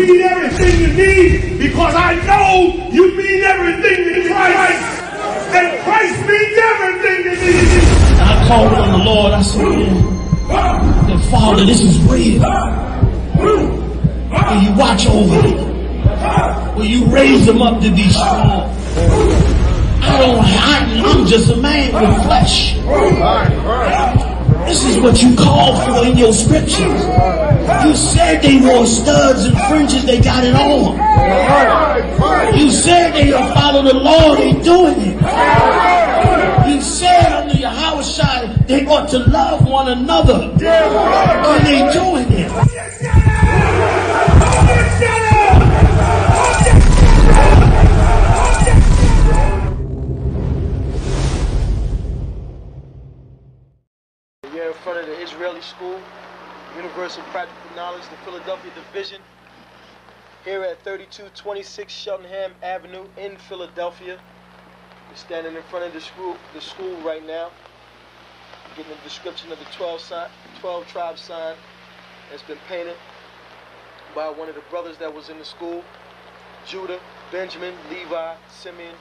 mean everything to me because I know you mean everything to Christ. And Christ means everything to me. I called on the Lord. I said, that Father, this is real. Will you watch over me? Will you raise them up to be strong? I'm just a man with flesh. This is what you call for in your scriptures. You said they wore studs and fringes, they got it on. You said they will follow the law, they doing it. You said under your house shot they ought to love one another, and they doing it. We're in front of the Israeli School, Universal Practical Knowledge, the Philadelphia Division, here at 3226 Cheltenham Avenue in Philadelphia. We're standing in front of the school right now, getting a description of the 12 tribe sign that's been painted by one of the brothers that was in the school: Judah, Benjamin, Levi, Simeon,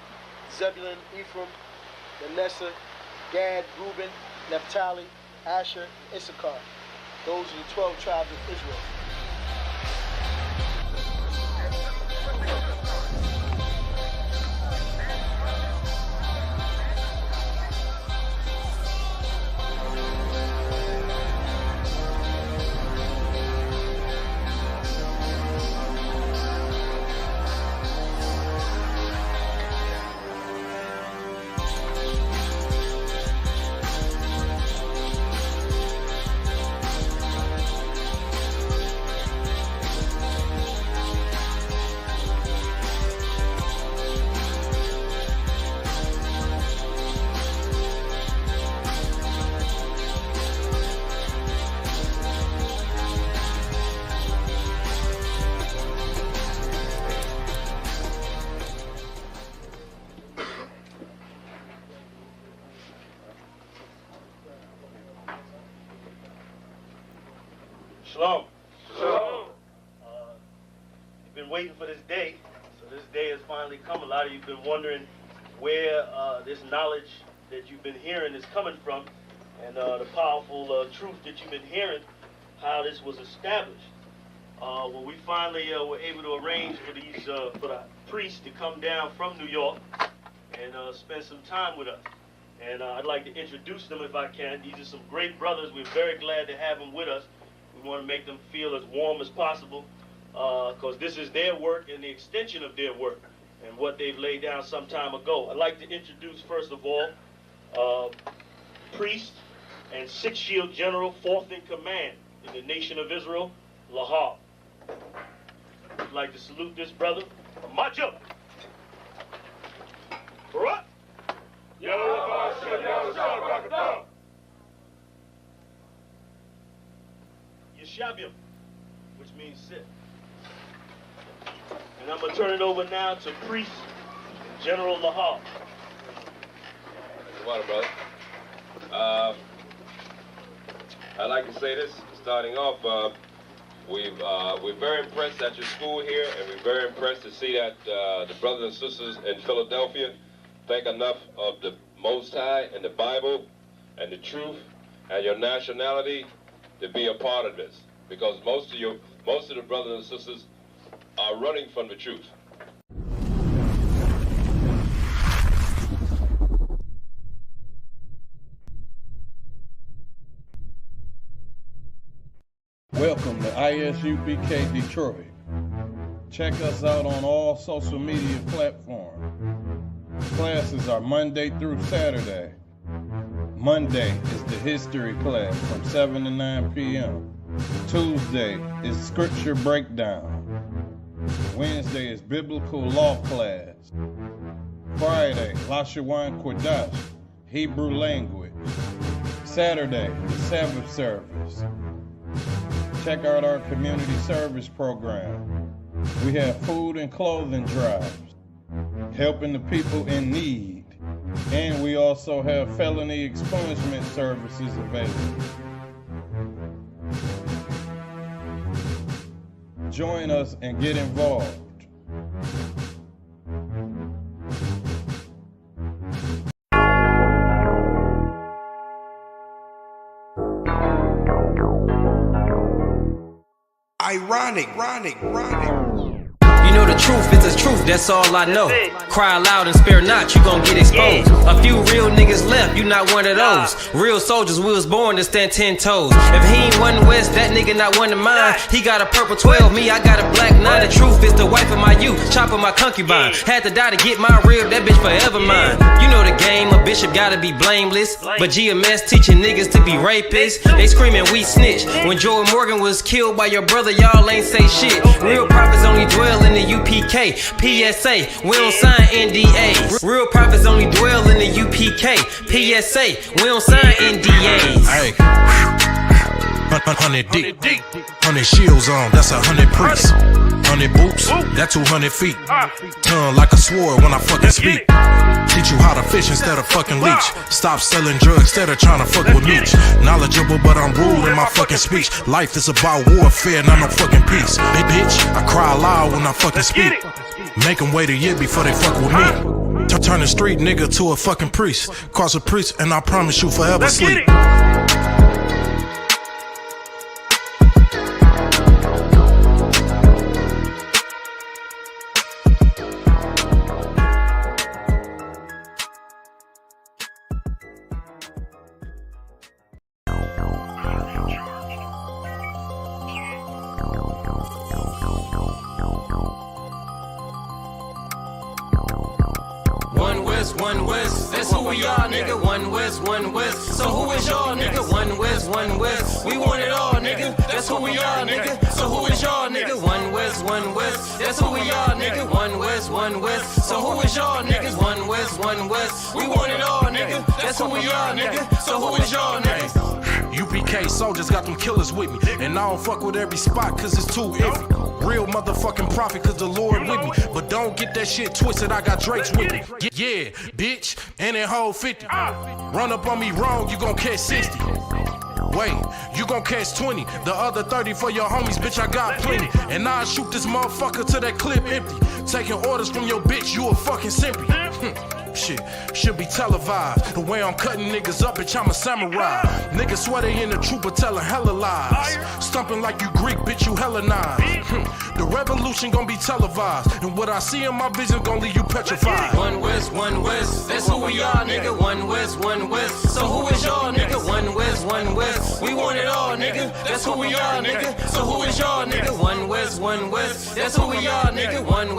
Zebulun, Ephraim, Manasseh, Gad, Reuben, Naphtali, Asher, and Issachar. Those are the 12 tribes of Israel. Shalom. Shalom. You've been waiting for this day, so this day has finally come. A lot of you have been wondering where this knowledge that you've been hearing is coming from, and the powerful truth that you've been hearing, how this was established. Well, we finally were able to arrange for the priests to come down from New York and spend some time with us. And I'd like to introduce them if I can. These are some great brothers. We're very glad to have them with us. We want to make them feel as warm as possible because this is their work and the extension of their work and what they've laid down some time ago. I'd like to introduce, first of all, priest and Sixth Shield General, 4th in command in the nation of Israel, Lahab. I'd like to salute this brother, Majo. Barak. Yeshabiam, which means sit. And I'm going to turn it over now to Priest General Lahab. Water, brother. I'd like to say this, starting off, we're very impressed at your school here, and we're very impressed to see that the brothers and sisters in Philadelphia think enough of the Most High and the Bible and the truth and your nationality to be a part of this, because most of the brothers and sisters are running from the truth. Welcome to ISUBK Detroit. Check us out on all social media platforms. Classes are Monday through Saturday. Monday is the history class from 7 to 9 p.m. Tuesday is scripture breakdown. Wednesday is biblical law class. Friday, Lashawan Kodash, Hebrew language. Saturday, the Sabbath service. Check out our community service program. We have food and clothing drives, helping the people in need. And we also have felony expungement services available. join us and get involved. Ironic. You know the truth is the truth, that's all I know. Cry loud and spare not, you gon' get exposed. A few real niggas left, you not one of those. Real soldiers, we was born to stand 10 toes. If he ain't one West, that nigga not one of mine. He got a purple 12, me, I got a black 9. The truth is the wife of my youth, chopping my concubine. Had to die to get my rib, that bitch forever mine. You know the game, a bishop gotta be blameless. But GMS teaching niggas to be rapists. They screaming we snitch. When Joe Morgan was killed by your brother, y'all ain't say shit. Real prophets only dwell in the UPK, PSA, we don't sign NDAs. Real prophets only dwell in the UPK, PSA, we don't sign NDAs. Hey, 100 deep, 100 shields on, that's 100 priests. 100 boots, that's 200 feet. Tongue like a sword when I fucking speak. Teach you how to fish instead of fucking leech. Stop selling drugs instead of trying to fuck with me. Knowledgeable, but I'm rude in my fucking speech. Life is about warfare, not no fucking peace. Bitch, I cry loud when I fucking speak. Make them wait a year before they fuck with me. Turn a street nigga to a fucking priest. Cross a priest and I promise you forever sleep. One West, that's who we are, nigga. One West. So who is y'all, nigga? One West. We want it all, nigga. That's who we are, nigga. So who is y'all, nigga? One West. That's who we are, nigga. One West. So who is y'all, niggas? One West. We want it all, nigga. That's who we are, nigga. So who is y'all, niggas? UPK soldiers got them killers with me. And I don't fuck with every spot cause it's too iffy. Real motherfucking prophet cause the Lord with me. But don't get that shit twisted, I got Drake's with me. Yeah, bitch, and that whole 50. Run up on me wrong, you gon' catch 60. Wait, you gon' catch 20. The other 30 for your homies, bitch, I got plenty. And I'll shoot this motherfucker till that clip empty. Taking orders from your bitch, you a fucking simpy. Shit, should be televised. The way I'm cutting niggas up, bitch, I'm a samurai. Niggas swear they in the truth, but telling hella lies. Stumping like you Greek, bitch, you Hellenized. The revolution gon' be televised. And what I see in my vision gon' leave you petrified. One West, that's who we are, nigga. One West. So who is y'all, nigga? One West. We want it all, nigga. That's who we are, nigga. So who is y'all, nigga? One West. That's who we are, nigga. One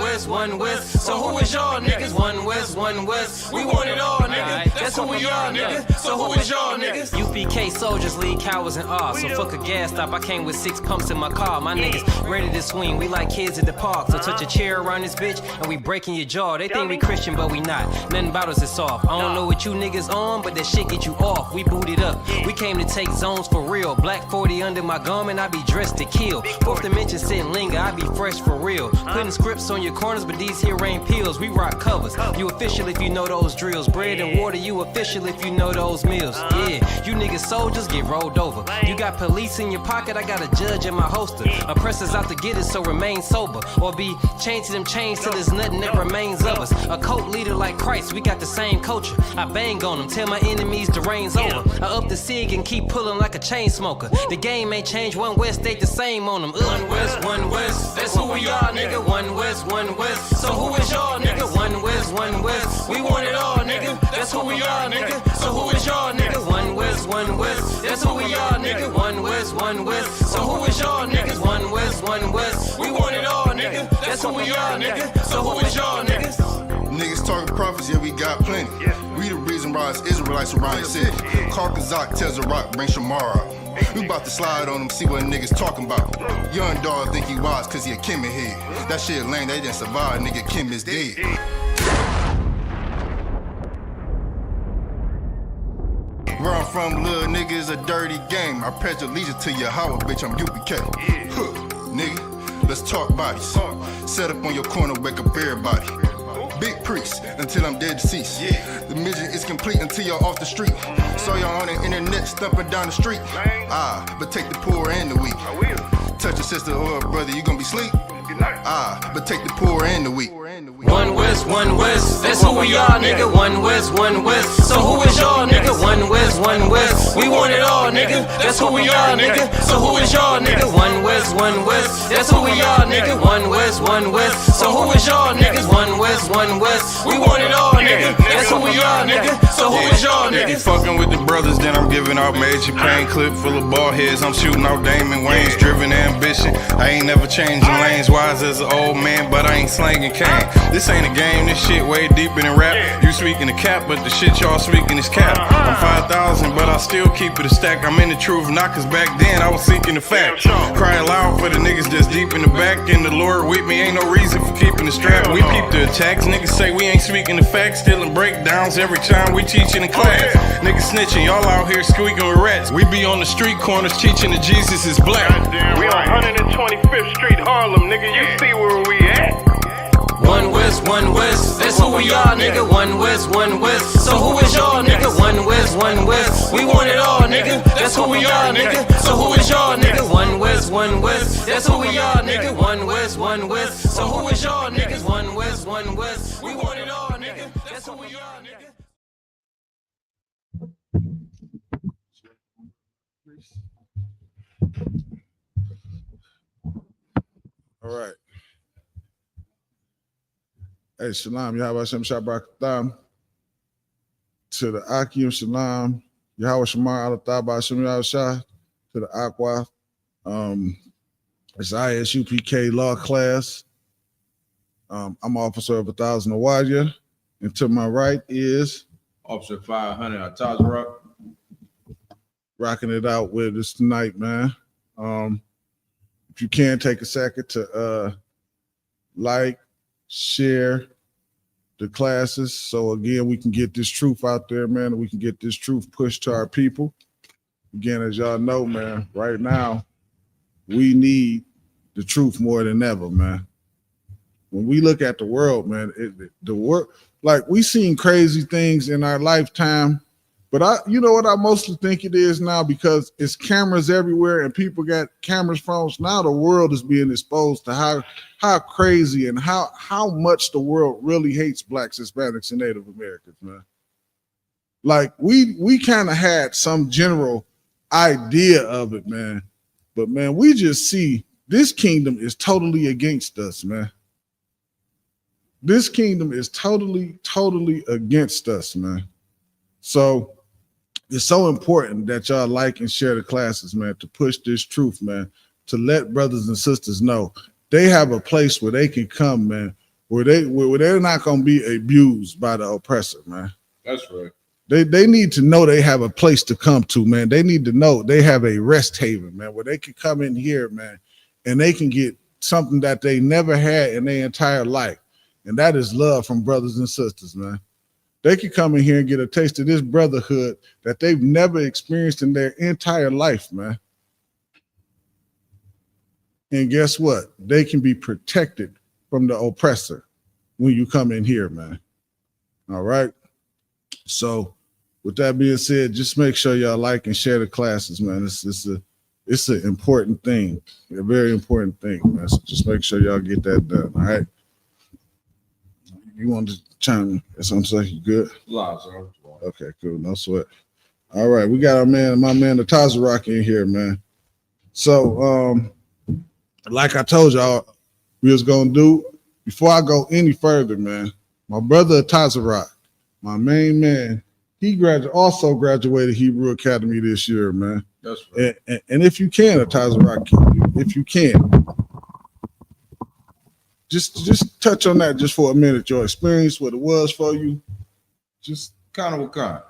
West. So who is y'all, niggas? One West. We want it all, nigga. That's who we are, nigga. So who is y'all, niggas? UPK soldiers lead cowards in awe. So fuck a gas stop, I came with 6 pumps in my car. My niggas ready to swing, we like kids at the park. So touch a chair around this bitch and we breaking your jaw. They think we Christian, but we not. Nothing about us is soft. I don't know what you niggas on, but that shit get you off. We booted up. We came to take zones for real. Black 40 under my garment, I be dressed to kill. Fourth dimension sitting linger, I be fresh for real. Putting scripts on your corners, but these here ain't pills. We rock covers. You official if you know those drills. Bread and water, you official if you know those meals. Yeah, you niggas soldiers get rolled over. You got police in your pocket, I got a judge in my holster. Oppressors out to get us, so remain sober. Or be chained to them chains till there's nothing that remains of us. A cult leader like Christ, we got the same culture. I bang on them, tell my enemies the reign's over. I up the sig and keep pulling like a chain smoker. The game ain't changed, One West stayed the same on them. One West, that's who we are, nigga. One West. So who is y'all, nigga? One West. We want it all, nigga. That's who we are, nigga. So who is y'all, nigga? One West. That's who we are, nigga. One West. So who is y'all, niggas? One West. We want it all, nigga. That's who we are, nigga. So who is y'all, niggas? Niggas talking prophets, yeah, we got plenty. We the reason why it's Israelites around the city. Call Kazak, tells the rock, bring Shamar out. We about to slide on them, see what niggas talking about. Young dog think he wise cause he a Kim head. That shit lame, they didn't survive, nigga, Kim is dead. Where I'm from, little nigga, is a dirty game. I pledge allegiance to Yahweh, bitch, I'm UPK. Nigga, let's talk bodies. Set up on your corner, wake up everybody. Big priest, until I'm dead deceased. The mission is complete until you're off the street. So y'all on the internet stumping down the street. But take the poor and the weak. Touch a sister or a brother, you gonna be sleep? But take the poor and the weak. One West, that's who we are, nigga. One West. So who is y'all, nigga? One West. We want it all, nigga. That's who we are, nigga. So who is y'all, nigga? One West. That's who we are, nigga. One West. So who is y'all, niggas? One West. We want it all, nigga. That's who we are, nigga. So who is y'all, nigga? Fucking with the brothers, then I'm giving out major pain. Clip full of ball heads, I'm shooting out Damon Wayne's. Driven ambition, I ain't never changing lanes. Wise as an old man, but I ain't slanging cane. This ain't a game, this shit way deeper than rap. You speaking the cap, but the shit y'all speaking is cap. I'm 5,000, but I still keep it a stack. I'm in the truth, not cause back then I was seeking the fact. Cry aloud for the niggas that's deep in the back. And the Lord with me, ain't no reason for keeping the strap. We peep the attacks, niggas say we ain't speaking the facts. Stealing breakdowns every time we teaching in class. Niggas snitching, y'all out here squeaking with rats. We be on the street corners teaching that Jesus is black. We on 125th Street, Harlem, nigga. You see where we at? One West, that's who we are, nigga. One West. So who is y'all, nigga? One West. We want it all, nigga. That's who we are, nigga. So who is y'all, nigga? One West. That's who we are, nigga. One West. So who is y'all, niggas? One West. We want it all, nigga. That's who we are, nigga. All right. Hey, Shalom, Yahweh Hashem Shabbat to the Akim Shalom, Yahweh Shamar Alataba Hashem Yahweh Shah, to the Aqua. It's Isupk Law Class. I'm Officer of 1,000 Awadja, and to my right is Officer 500 Atazarok. Rocking it out with us tonight, man. If you can take a second to like, share the classes, so again we can get this truth out there, man, and we can get this truth pushed to our people. Again, as y'all know, man, right now we need the truth more than ever, man. When we look at the world, man, the world, like, we seen crazy things in our lifetime, but you know what I mostly think it is now, because it's cameras everywhere and people got cameras, phones. Now the world is being exposed to how crazy and how much the world really hates blacks, Hispanics, and Native Americans, man. Like, we kind of had some general idea of it, man. But man, we just see this kingdom is totally against us, man. This kingdom is totally against us, man. So it's so important that y'all like and share the classes, man, to push this truth, man, to let brothers and sisters know they have a place where they can come, man, where they're not going to be abused by the oppressor, man. That's right. They need to know they have a place to come to, man. They need to know they have a rest haven, man, where they can come in here, man, and they can get something that they never had in their entire life. And that is love from brothers and sisters, man. They can come in here and get a taste of this brotherhood that they've never experienced in their entire life, man. And guess what? They can be protected from the oppressor when you come in here, man. All right. So with that being said, just make sure y'all like and share the classes, man. It's an important thing, a very important thing, man. So just make sure y'all get that done. All right. You want to chime in? Something like you good? Okay, cool. No sweat. All right, we got my man, the Tazarok in here, man. So, like I told y'all, we was gonna do, before I go any further, man, my brother Tazarok, my main man, he also graduated Hebrew Academy this year, man. That's right. And if you can, Tazarok, if you can, just touch on that just for a minute, your experience, what it was for you. Just kind of what kind.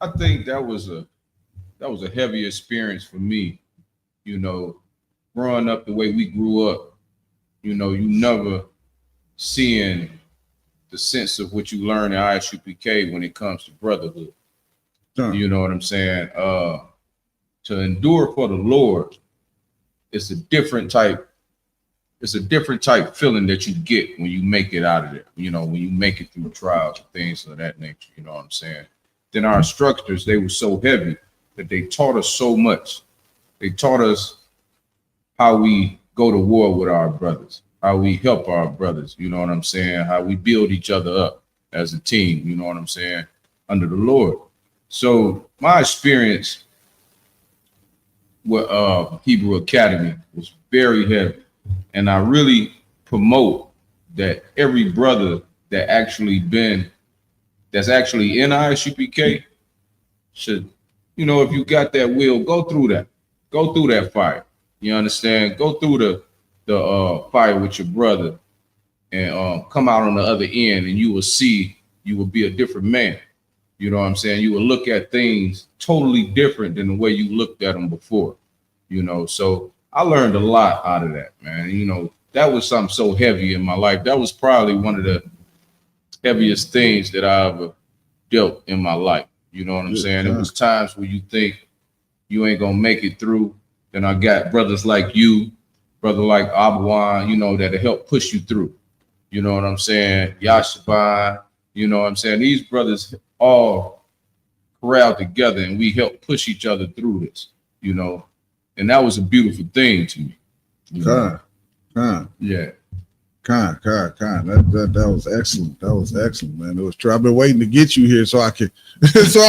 I think that was a heavy experience for me, you know, growing up the way we grew up. You know, you never seeing the sense of what you learn in Isupk when it comes to brotherhood. You know what I'm saying? To endure for the Lord, it's a different type feeling that you get when you make it out of there, you know, when you make it through trials and things of that nature, you know what I'm saying? Then our instructors, they were so heavy that they taught us so much. They taught us how we go to war with our brothers, how we help our brothers, you know what I'm saying? How we build each other up as a team, you know what I'm saying, under the Lord. So my experience with Hebrew Academy was very heavy. And I really promote that every brother that's actually in ISUPK should, you know, if you got that will, go through that fire. You understand? Go through the fire with your brother and come out on the other end, and you will see, you will be a different man. You know what I'm saying? You will look at things totally different than the way you looked at them before, you know? So I learned a lot out of that, man. You know, that was something so heavy in my life. That was probably one of the heaviest things that I ever dealt in my life. You know what I'm saying? It was times where you think you ain't gonna make it through. Then I got brothers like you, brother like Abuan, you know, that'll help push you through. You know what I'm saying? Yashaban, you know what I'm saying? These brothers all corralled together and we help push each other through this, you know. And that was a beautiful thing to me. Yeah. That was excellent. That was excellent, man. It was true. I've been waiting to get you here so I can so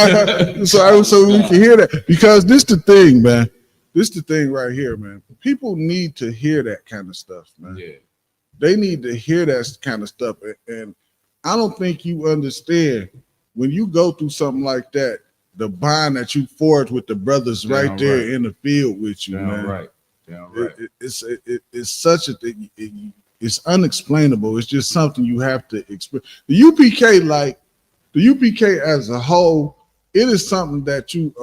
we can hear that. Because this the thing, man. This the thing right here, man. People need to hear that kind of stuff, man. Yeah. They need to hear that kind of stuff. And I don't think you understand when you go through something like that, the bond that you forge with the brothers right there in the field with you, man. Right. It's such a thing. It's unexplainable. It's just something you have to experience. The UPK as a whole, it is something that you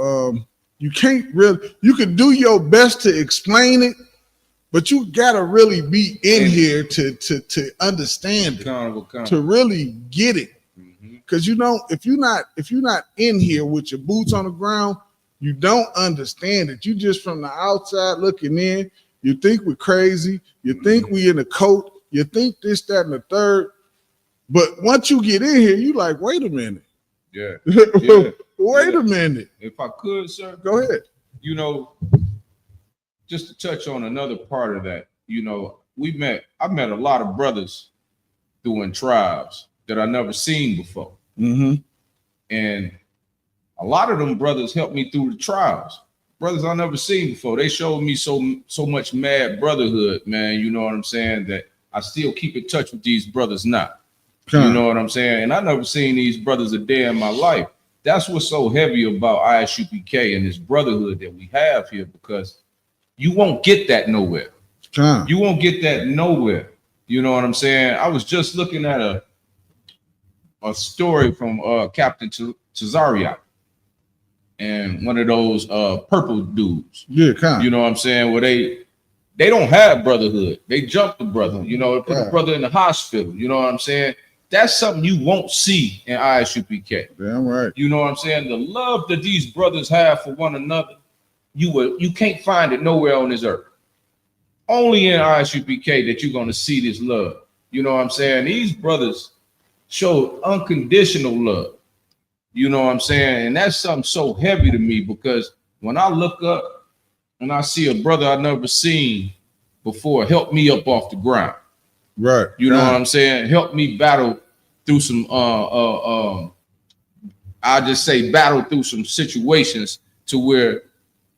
can't really, you can do your best to explain it, but you gotta really be in here to understand it, to really get it. Because you know, if you're not in here with your boots on the ground, you don't understand it. You just from the outside looking in, you think we're crazy, you think we in a coat, you think this, that, and the third. But once you get in here, you like, wait a minute. Yeah. Wait a minute. If I could, sir. Go ahead. You know, just to touch on another part of that, you know, I met a lot of brothers doing tribes that I never seen before. Mm-hmm. And a lot of them brothers helped me through the trials. Brothers I never seen before. They showed me so much mad brotherhood, man. You know what I'm saying? That I still keep in touch with these brothers now. You know what I'm saying? And I never seen these brothers a day in my life. That's what's so heavy about ISUPK and this brotherhood that we have here, because you won't get that nowhere. You won't get that nowhere. You know what I'm saying? I was just looking at a story from Captain Cesario and one of those purple dudes. Yeah, you know what I'm saying? Where they don't have brotherhood. They jump the brother, you know, put the brother in the hospital. You know what I'm saying? That's something you won't see in ISUPK. Damn right. You know what I'm saying? The love that these brothers have for one another, you can't find it nowhere on this earth. Only in ISUPK that you're going to see this love. You know what I'm saying? These brothers show unconditional love. You know what I'm saying? And that's something so heavy to me, because when I look up and I see a brother I've never seen before help me up off the ground. Right. You know what I'm saying? Help me battle through some I just say battle through some situations to where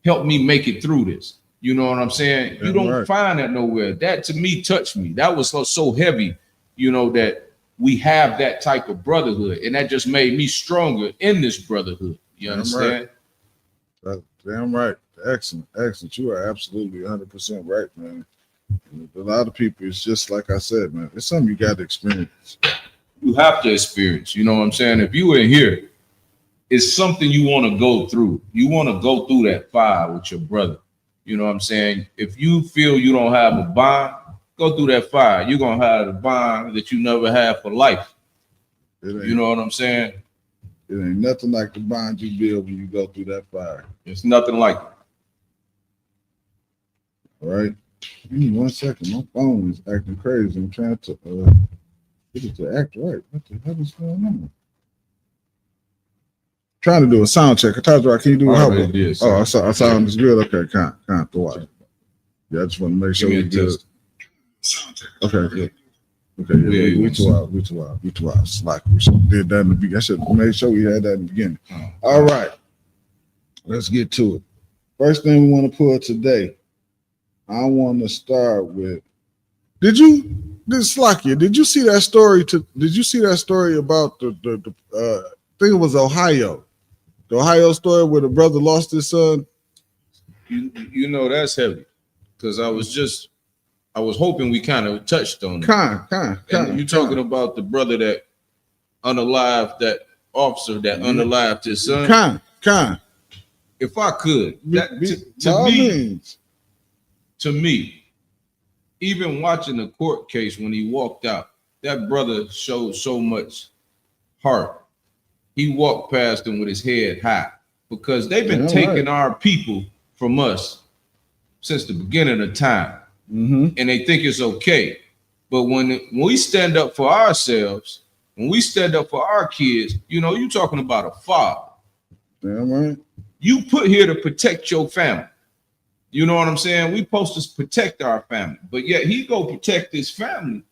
help me make it through this. You know what I'm saying? You don't find that nowhere. That to me touched me. That was so heavy, you know, that we have that type of brotherhood, and that just made me stronger in this brotherhood. You understand? Damn right. Excellent. You are absolutely 100% right, man. A lot of people, it's just like I said, man, it's something you got to experience. You have to experience, you know what I'm saying? If you were here, it's something you want to go through. You want to go through that fire with your brother. You know what I'm saying? If you feel you don't have a bond, go through that fire. You're going to have a bond that you never had for life. You know what I'm saying? It ain't nothing like the bond you build when you go through that fire. It's nothing like it. All right. Give me 1 second. My phone is acting crazy. I'm trying to get it to act right. What the hell is going on? Trying to do a sound check. I told you, can you do a help? Yes, our sound is good. Okay, can't throw it. Yeah, I just want to make sure we good. Okay. Yeah. Okay, yeah, we too out. Slack. We should did that in the beginning. I should make sure we had that in the beginning. All right. Let's get to it. First thing we want to pull today, I want to start with. Did you see that story? Did you see that story about the I think it was Ohio, the Ohio story where the brother lost his son? You know that's heavy, because I was hoping we kind of touched on it. You talking about the brother that unalived, that officer that unalived his son? If I could, to me, even watching the court case when he walked out, that brother showed so much heart. He walked past them with his head high, because they've been taking our people from us since the beginning of time. And they think it's okay. But when we stand up for ourselves, when we stand up for our kids, you know, you're talking about a father. Damn right. You put here to protect your family. You know what I'm saying? We supposed to protect our family, but yet he go protect his family,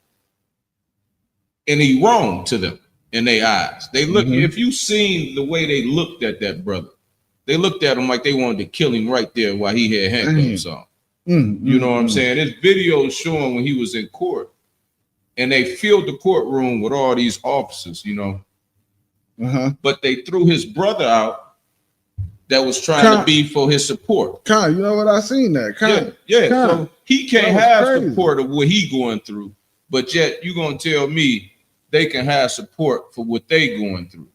and he wrong to them in their eyes. They look, if you seen the way they looked at that brother, they looked at him like they wanted to kill him right there while he had handcuffs on. You know what I'm saying? There's videos showing when he was in court, and they filled the courtroom with all these officers, you know. But they threw his brother out that was trying to be for his support. You know what? I seen that. So he can't have support of what he going through, but yet you gonna tell me they can have support for what they going through.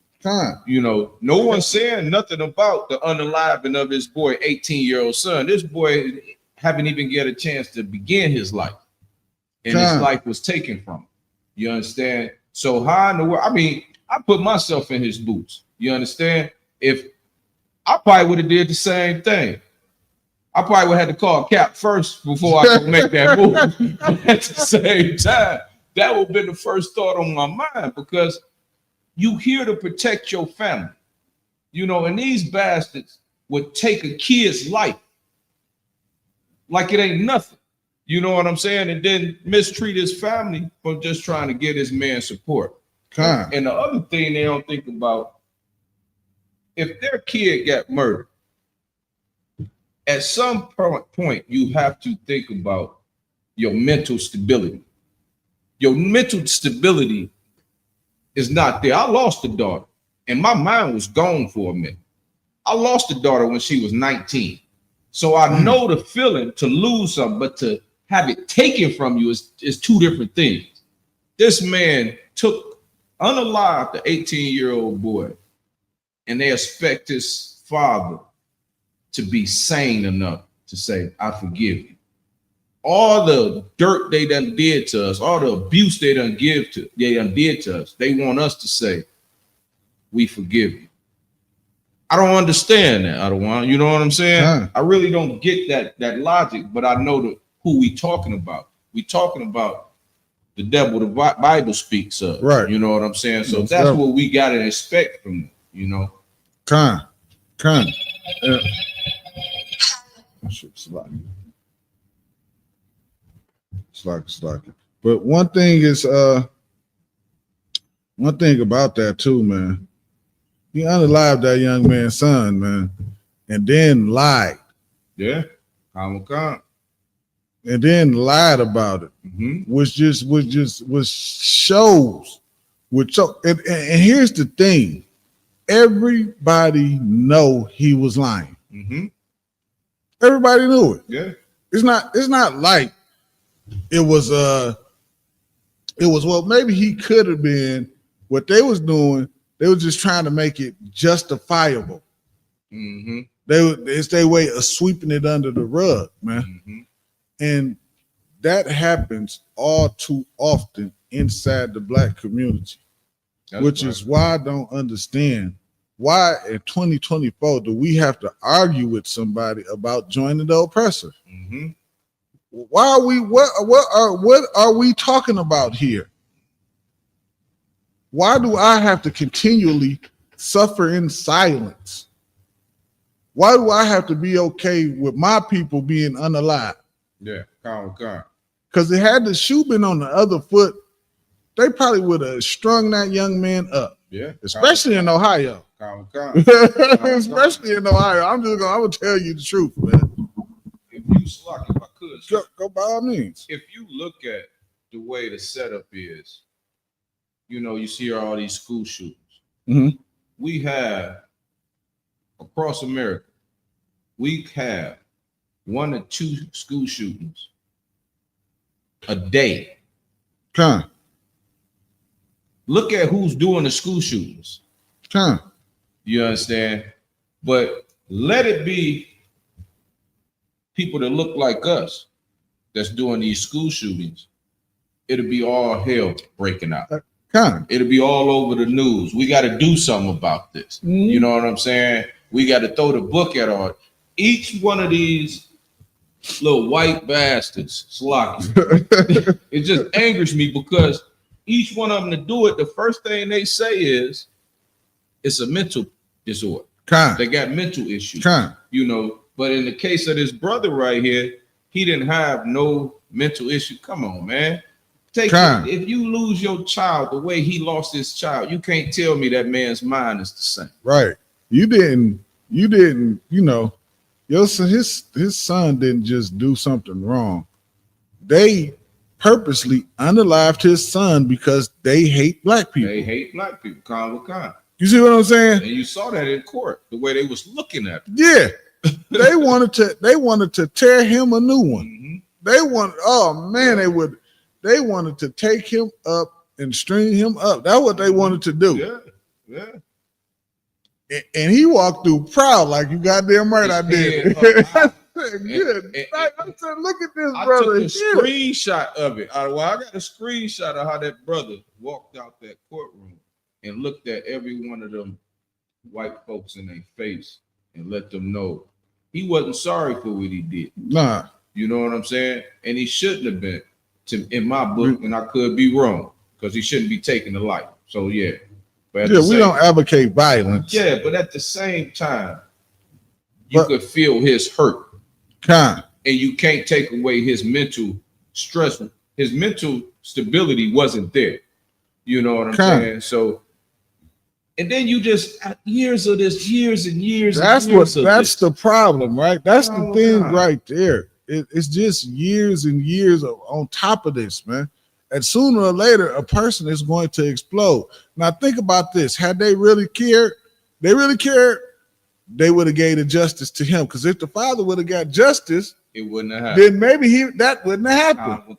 You know, no one's saying nothing about the unaliving of his boy, 18-year-old son. This boy haven't even get a chance to begin his life, and his life was taken from him. You understand? So how in the world? I mean, I put myself in his boots. You understand? If I probably would have did the same thing. I probably would have had to call Cap first before I could make that move. At the same time, that would have been the first thought on my mind, because you here to protect your family. You know, and these bastards would take a kid's life like it ain't nothing. You know what I'm saying? And then mistreat his family for just trying to get his man support. And the other thing they don't think about, if their kid got murdered, at some point you have to think about your mental stability. Your mental stability is not there. I lost a daughter, and my mind was gone for a minute. I lost a daughter when she was 19. So I know the feeling to lose something, but to have it taken from you is two different things. This man took unalived the 18-year-old boy, and they expect his father to be sane enough to say, I forgive you. All the dirt they done did to us, all the abuse they done did to us, they want us to say, we forgive you. I don't understand that. I don't want, you know what I'm saying? I really don't get that logic, but I know who we talking about. We talking about the devil the Bible speaks of. Right. You know what I'm saying? So that's what we got to expect from them, you know? Slack. But one thing about that too, man. He unalived that young man's son, man, and then lied. Yeah, and then lied about it, which shows. And here's the thing: everybody know he was lying. Everybody knew it. Yeah, it's not like it was well, maybe he could have been. What they was doing, they were just trying to make it justifiable. It's their way of sweeping it under the rug, man. And that happens all too often inside the Black community, which is why I don't understand why in 2024 do we have to argue with somebody about joining the oppressor? Why are we? What are we talking about here? Why do I have to continually suffer in silence? Why do I have to be okay with my people being unalived? Yeah, con. Because it had the shoe been on the other foot, they probably would have strung that young man up. Yeah, especially in Ohio. Con. Especially in Ohio. I'm gonna tell you the truth, man. If you Slock, if I could, go by all means. If you look at the way the setup is, you see all these school shootings. Mm-hmm. We have across America, we have 1 or 2 school shootings a day. Con. Look at who's doing the school shootings. Con. You understand? But let it be people that look like us that's doing these school shootings. It'll be all hell breaking out. It'll be all over the news. We got to do something about this. Mm-hmm. You know what I'm saying? We got to throw the book at all. Each one of these little white bastards, Slocky, it just angers me because each one of them to do it, the first thing they say is it's a mental disorder. They got mental issues. But in the case of this brother right here, he didn't have no mental issue. Come on, man. If you lose your child the way he lost his child, you can't tell me that man's mind is the same. Right. You didn't, his son didn't just do something wrong. They purposely unalived his son because they hate black people. They hate black people. Con. You see what I'm saying? And you saw that in court, the way they was looking at him. Yeah. They wanted to tear him a new one. Mm-hmm. They wanted to take him up and string him up. That's what they wanted to do. Yeah. And he walked through proud, like you goddamn right I did. I said, look at this brother. I took a screenshot of it. I got a screenshot of how that brother walked out that courtroom and looked at every one of them white folks in their face and let them know he wasn't sorry for what he did. Nah. You know what I'm saying? And he shouldn't have been, in my book, and I could be wrong, because he shouldn't be taken to life. So, yeah. But we don't advocate violence. Yeah, but at the same time, you could feel his hurt. And you can't take away his mental stress. His mental stability wasn't there. You know what I'm saying? So, and then you just years of this, years and years. That's the problem, right? That's the thing right there. It's just years and years on top of this, man. And sooner or later, a person is going to explode. Now think about this. Had they really cared, they would have gave the justice to him. Because if the father would have got justice, it wouldn't have happened. Then maybe that wouldn't have happened.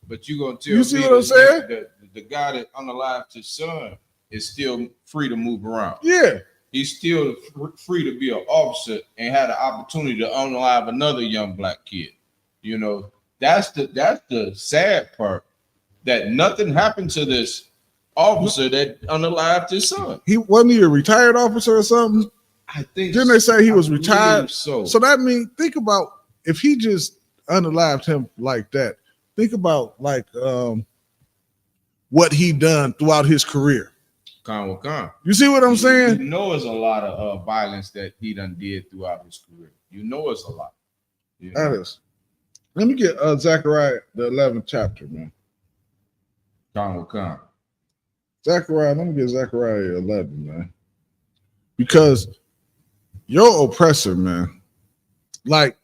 But you gonna tell me, you see what I'm saying? The guy that unalived his son is still free to move around. Yeah. He's still free to be an officer and had an opportunity to unalive another young black kid. You know, that's the sad part, that nothing happened to this officer that unalived his son. He wasn't he a retired officer or something? I think. Didn't they say he was retired? So that means, think about if he just unalived him like that. Think about what he done throughout his career. You see what I'm saying? You know, it's a lot of violence that he done did throughout his career. You know, it's a lot. You know? That is. Let me get Zechariah, the 11th chapter, man. Zechariah, let me get Zechariah 11, man. Because your oppressor, man, like,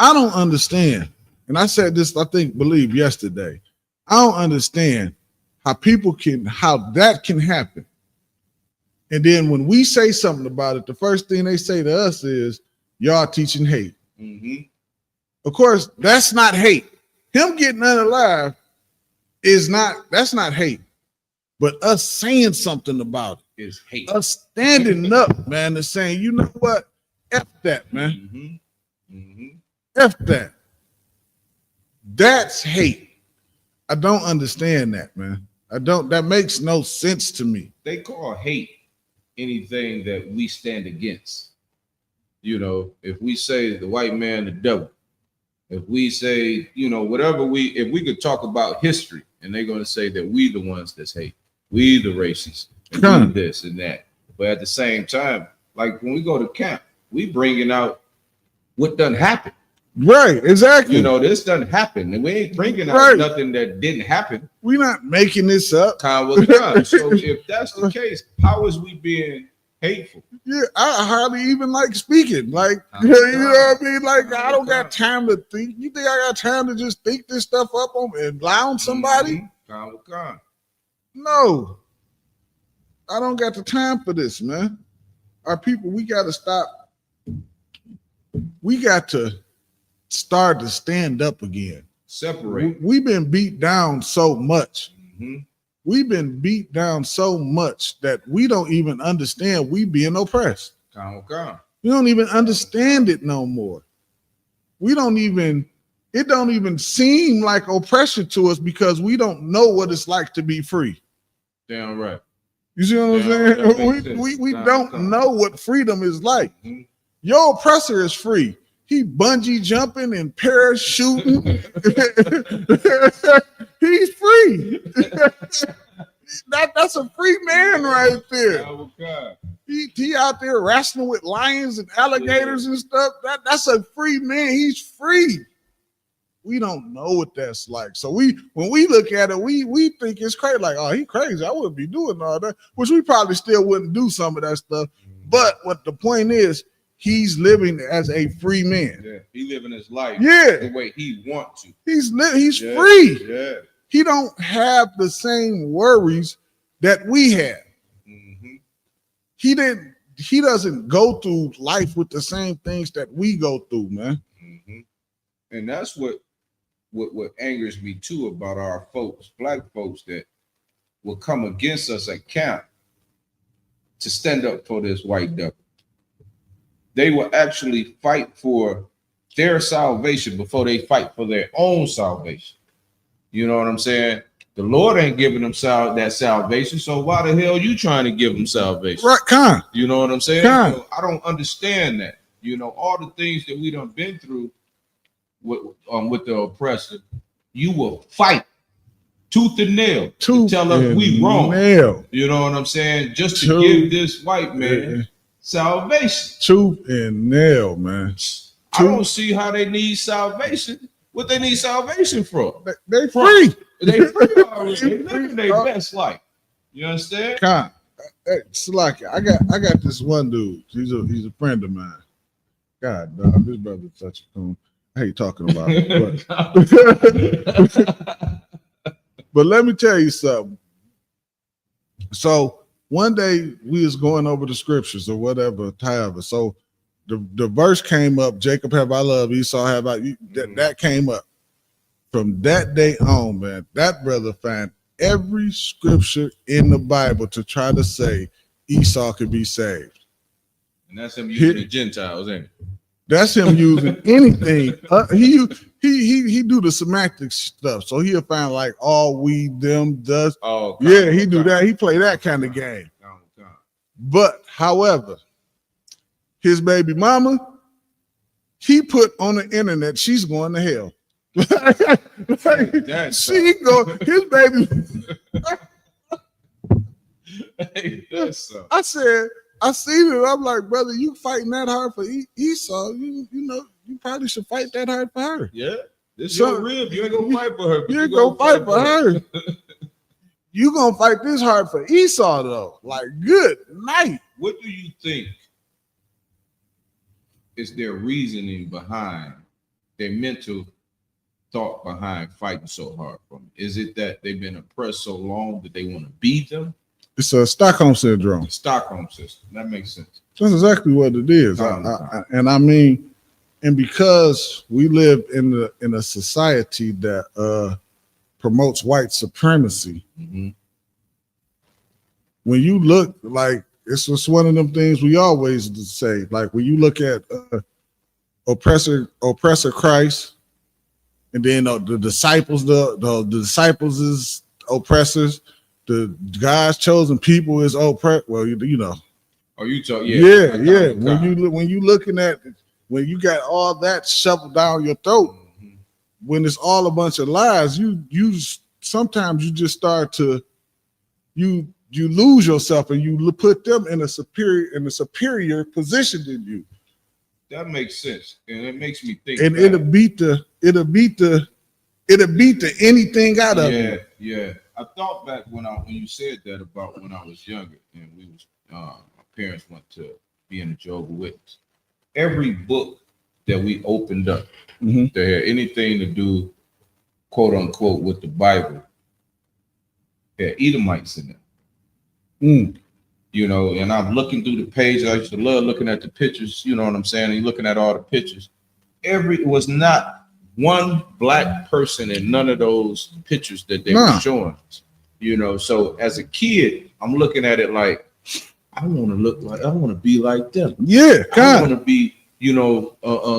I don't understand. And I said this, I believe yesterday. I don't understand how that can happen. And then when we say something about it, the first thing they say to us is, y'all teaching hate. Mm-hmm. Of course, that's not hate. Him getting unalive that's not hate. But us saying something about it is hate. Us standing up, man, and saying, you know what? F that, man. Mm-hmm. Mm-hmm. F that. That's hate. I don't understand that, man. That makes no sense to me. They call hate anything that we stand against. You know, if we say the white man, the devil, if we say, you know, whatever if we could talk about history, and they're going to say that we the ones that's hate, we the racists, and we this and that. But at the same time, like when we go to camp, we bringing out what done happened. Right, exactly. You know, this doesn't happen. And we ain't bringing out nothing that didn't happen. We're not making this up. Kind with God. So if that's the case, how is we being hateful? Yeah, I hardly even like speaking. Like, you know what I mean? Like, I don't got time to think. You think I got time to just think this stuff up on and lie on somebody? Kind with God. No. I don't got the time for this, man. Our people, we got to stop. We got to start to stand up again. Separate. We've been beat down so much. Mm-hmm. We've been beat down so much that we don't even understand we being oppressed. We don't even understand it no more. It don't even seem like oppression to us because we don't know what it's like to be free. Damn right. You see what I'm saying? We don't know what freedom is like. Mm-hmm. Your oppressor is free. He bungee jumping and parachuting. He's free. That's a free man right there. Oh, God. He out there wrestling with lions and alligators and stuff. That's a free man. He's free. We don't know what that's like. So when we look at it, we think it's crazy. Like, oh, he crazy. I wouldn't be doing all that, which we probably still wouldn't do some of that stuff. But what the point is, he's living as a free man. Yeah, he living his life the way he wants to. He's free. Yeah. He don't have the same worries that we have. Mm-hmm. He doesn't go through life with the same things that we go through, man. Mm-hmm. And that's what angers me too about our folks, black folks, that will come against us at camp to stand up for this white devil. They will actually fight for their salvation before they fight for their own salvation. You know what I'm saying? The Lord ain't giving them that salvation, so why the hell you trying to give them salvation? Right, con. You know what I'm saying? So I don't understand that. You know, all the things that we done been through with the oppressor, you will fight tooth and nail to tell us we wrong. You know what I'm saying? Just to give this white man salvation. Tooth and nail, man. I don't see how they need salvation. What they need salvation from? They free. They free already. They living their best life. You understand? Con. Hey, Salaki, I got this one dude. He's a friend of mine. God, dog, this brother's such a coon. I hate talking about it. But let me tell you something. So one day we was going over the scriptures or whatever, however. So the verse came up, Jacob have I loved, Esau have I you. That came up. From that day on, man, that brother found every scripture in the Bible to try to say Esau could be saved. And that's him using the Gentiles, ain't it? That's him using anything. He do the semantic stuff. So he'll find like all we, them, does. Oh, yeah, he do that. He play that kind of game. But however, his baby mama, he put on the internet, she's going to hell. She go, his baby. I said, I seen it. I'm like, brother, you fighting that hard for Esau. You know, you probably should fight that hard for her. Yeah, this your rib. You ain't gonna fight for her. You ain't gonna fight for her. You gonna fight this hard for Esau though. Like, good night. What do you think is their reasoning behind their mental thought behind fighting so hard for them? Is it that they've been oppressed so long that they want to beat them? It's a Stockholm syndrome. Stockholm system. That makes sense. That's exactly what it is. I mean, and because we live in a society that promotes white supremacy, when you look, like, it's just one of them things we always say. Like when you look at oppressor Christ, and then the disciples, the disciples is oppressors. The God's chosen people is oppressed. Well, you know. Oh, you talk, yeah. When you looking at, when you got all that shoved down your throat, when it's all a bunch of lies, you sometimes you just start to you lose yourself and you put them in a superior position than you. That makes sense, and it makes me think. And it'll beat the anything out of you. Yeah. I thought back when you said that about when I was younger, and my parents went to being a Jehovah's Witness. Every book that we opened up that had anything to do, quote unquote, with the Bible, had Edomites in them. You know, and I'm looking through the pages. I used to love looking at the pictures, you know what I'm saying? And you're looking at all the pictures. It was not one black person in none of those pictures that they were showing us. You know, so as a kid, I'm looking at it like, I want to be like them. Yeah, I want to be, you know,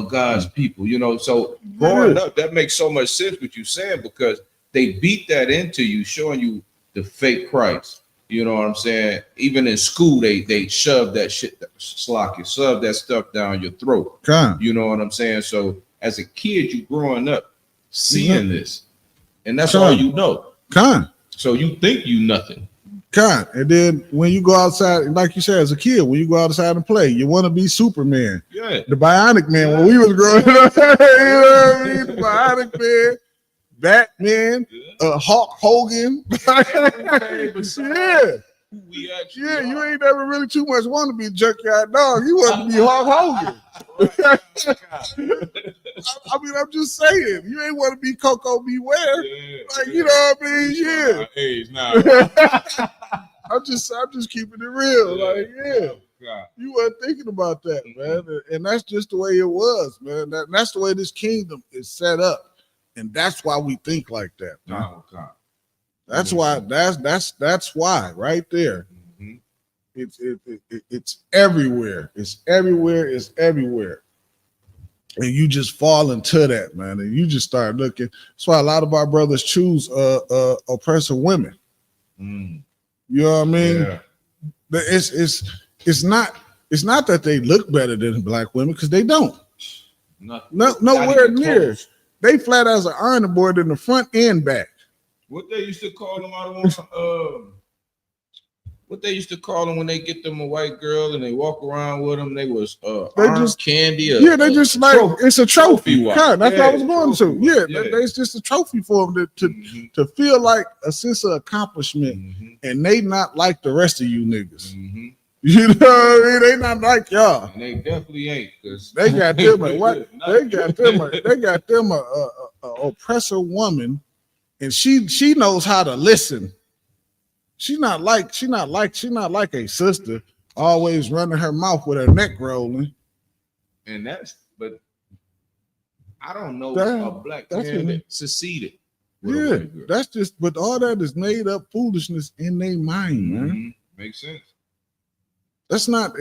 God's people, you know. So growing up, that makes so much sense what you're saying, because they beat that into you, showing you the fake Christ. You know what I'm saying? Even in school, they shove that shit, shove that stuff down your throat. You know what I'm saying? So as a kid, you growing up seeing this, and that's all you know. So you think you nothing. And then when you go outside, like you said, as a kid, when you go outside and play, you want to be Superman. Yeah. The Bionic Man when we was growing up. You know what I mean? The Bionic Man, Batman, Hulk Hogan. Yeah, you ain't never really too much want to be Junkyard Dog. You want to be Hulk Hogan. I mean, I'm just saying, you ain't want to be Coco Beware. Like, you know what I mean? Yeah. I'm just keeping it real. Like, you weren't thinking about that, man. And that's just the way it was, man. That's the way this kingdom is set up. And that's why we think like that. That's why. That's why right there. It's everywhere. It's everywhere. It's everywhere. And you just fall into that, man. And you just start looking. That's why a lot of our brothers choose oppressive women. You know what I mean? Yeah. It's not that they look better than black women, because they don't. Nowhere near. They flat as an ironing board in the front and back. What they used to call them, what they used to call them when they get them a white girl and they walk around with them, they was candy. They just like it's a trophy. That's what I was going to. It's just a trophy for them to feel like a sense of accomplishment, and they not like the rest of you niggas. You know what I mean? They not like y'all. And they definitely ain't, because they got them they got them a oppressor woman, and she knows how to listen. She's not like a sister always running her mouth with her neck rolling. And but I don't know a black man that seceded. That's just, but all that is made up foolishness in their mind, man. Makes sense. That's not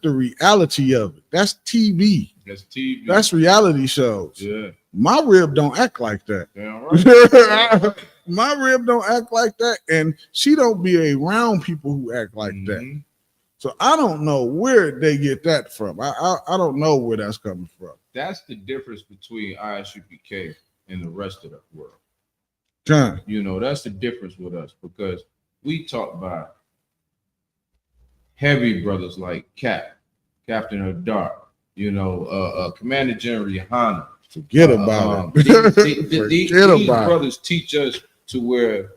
the reality of it. That's TV. That's TV. That's reality shows. Yeah. My rib don't act like that. Damn right. My rib don't act like that, and she don't be around people who act like that. So I don't know where they get that from. I don't know where that's coming from. That's the difference between Isupk and the rest of the world. You know, that's the difference with us, because we talk about heavy brothers like Captain of Dark, you know, Commander General Yohana. Forget about it. These brothers teach us to where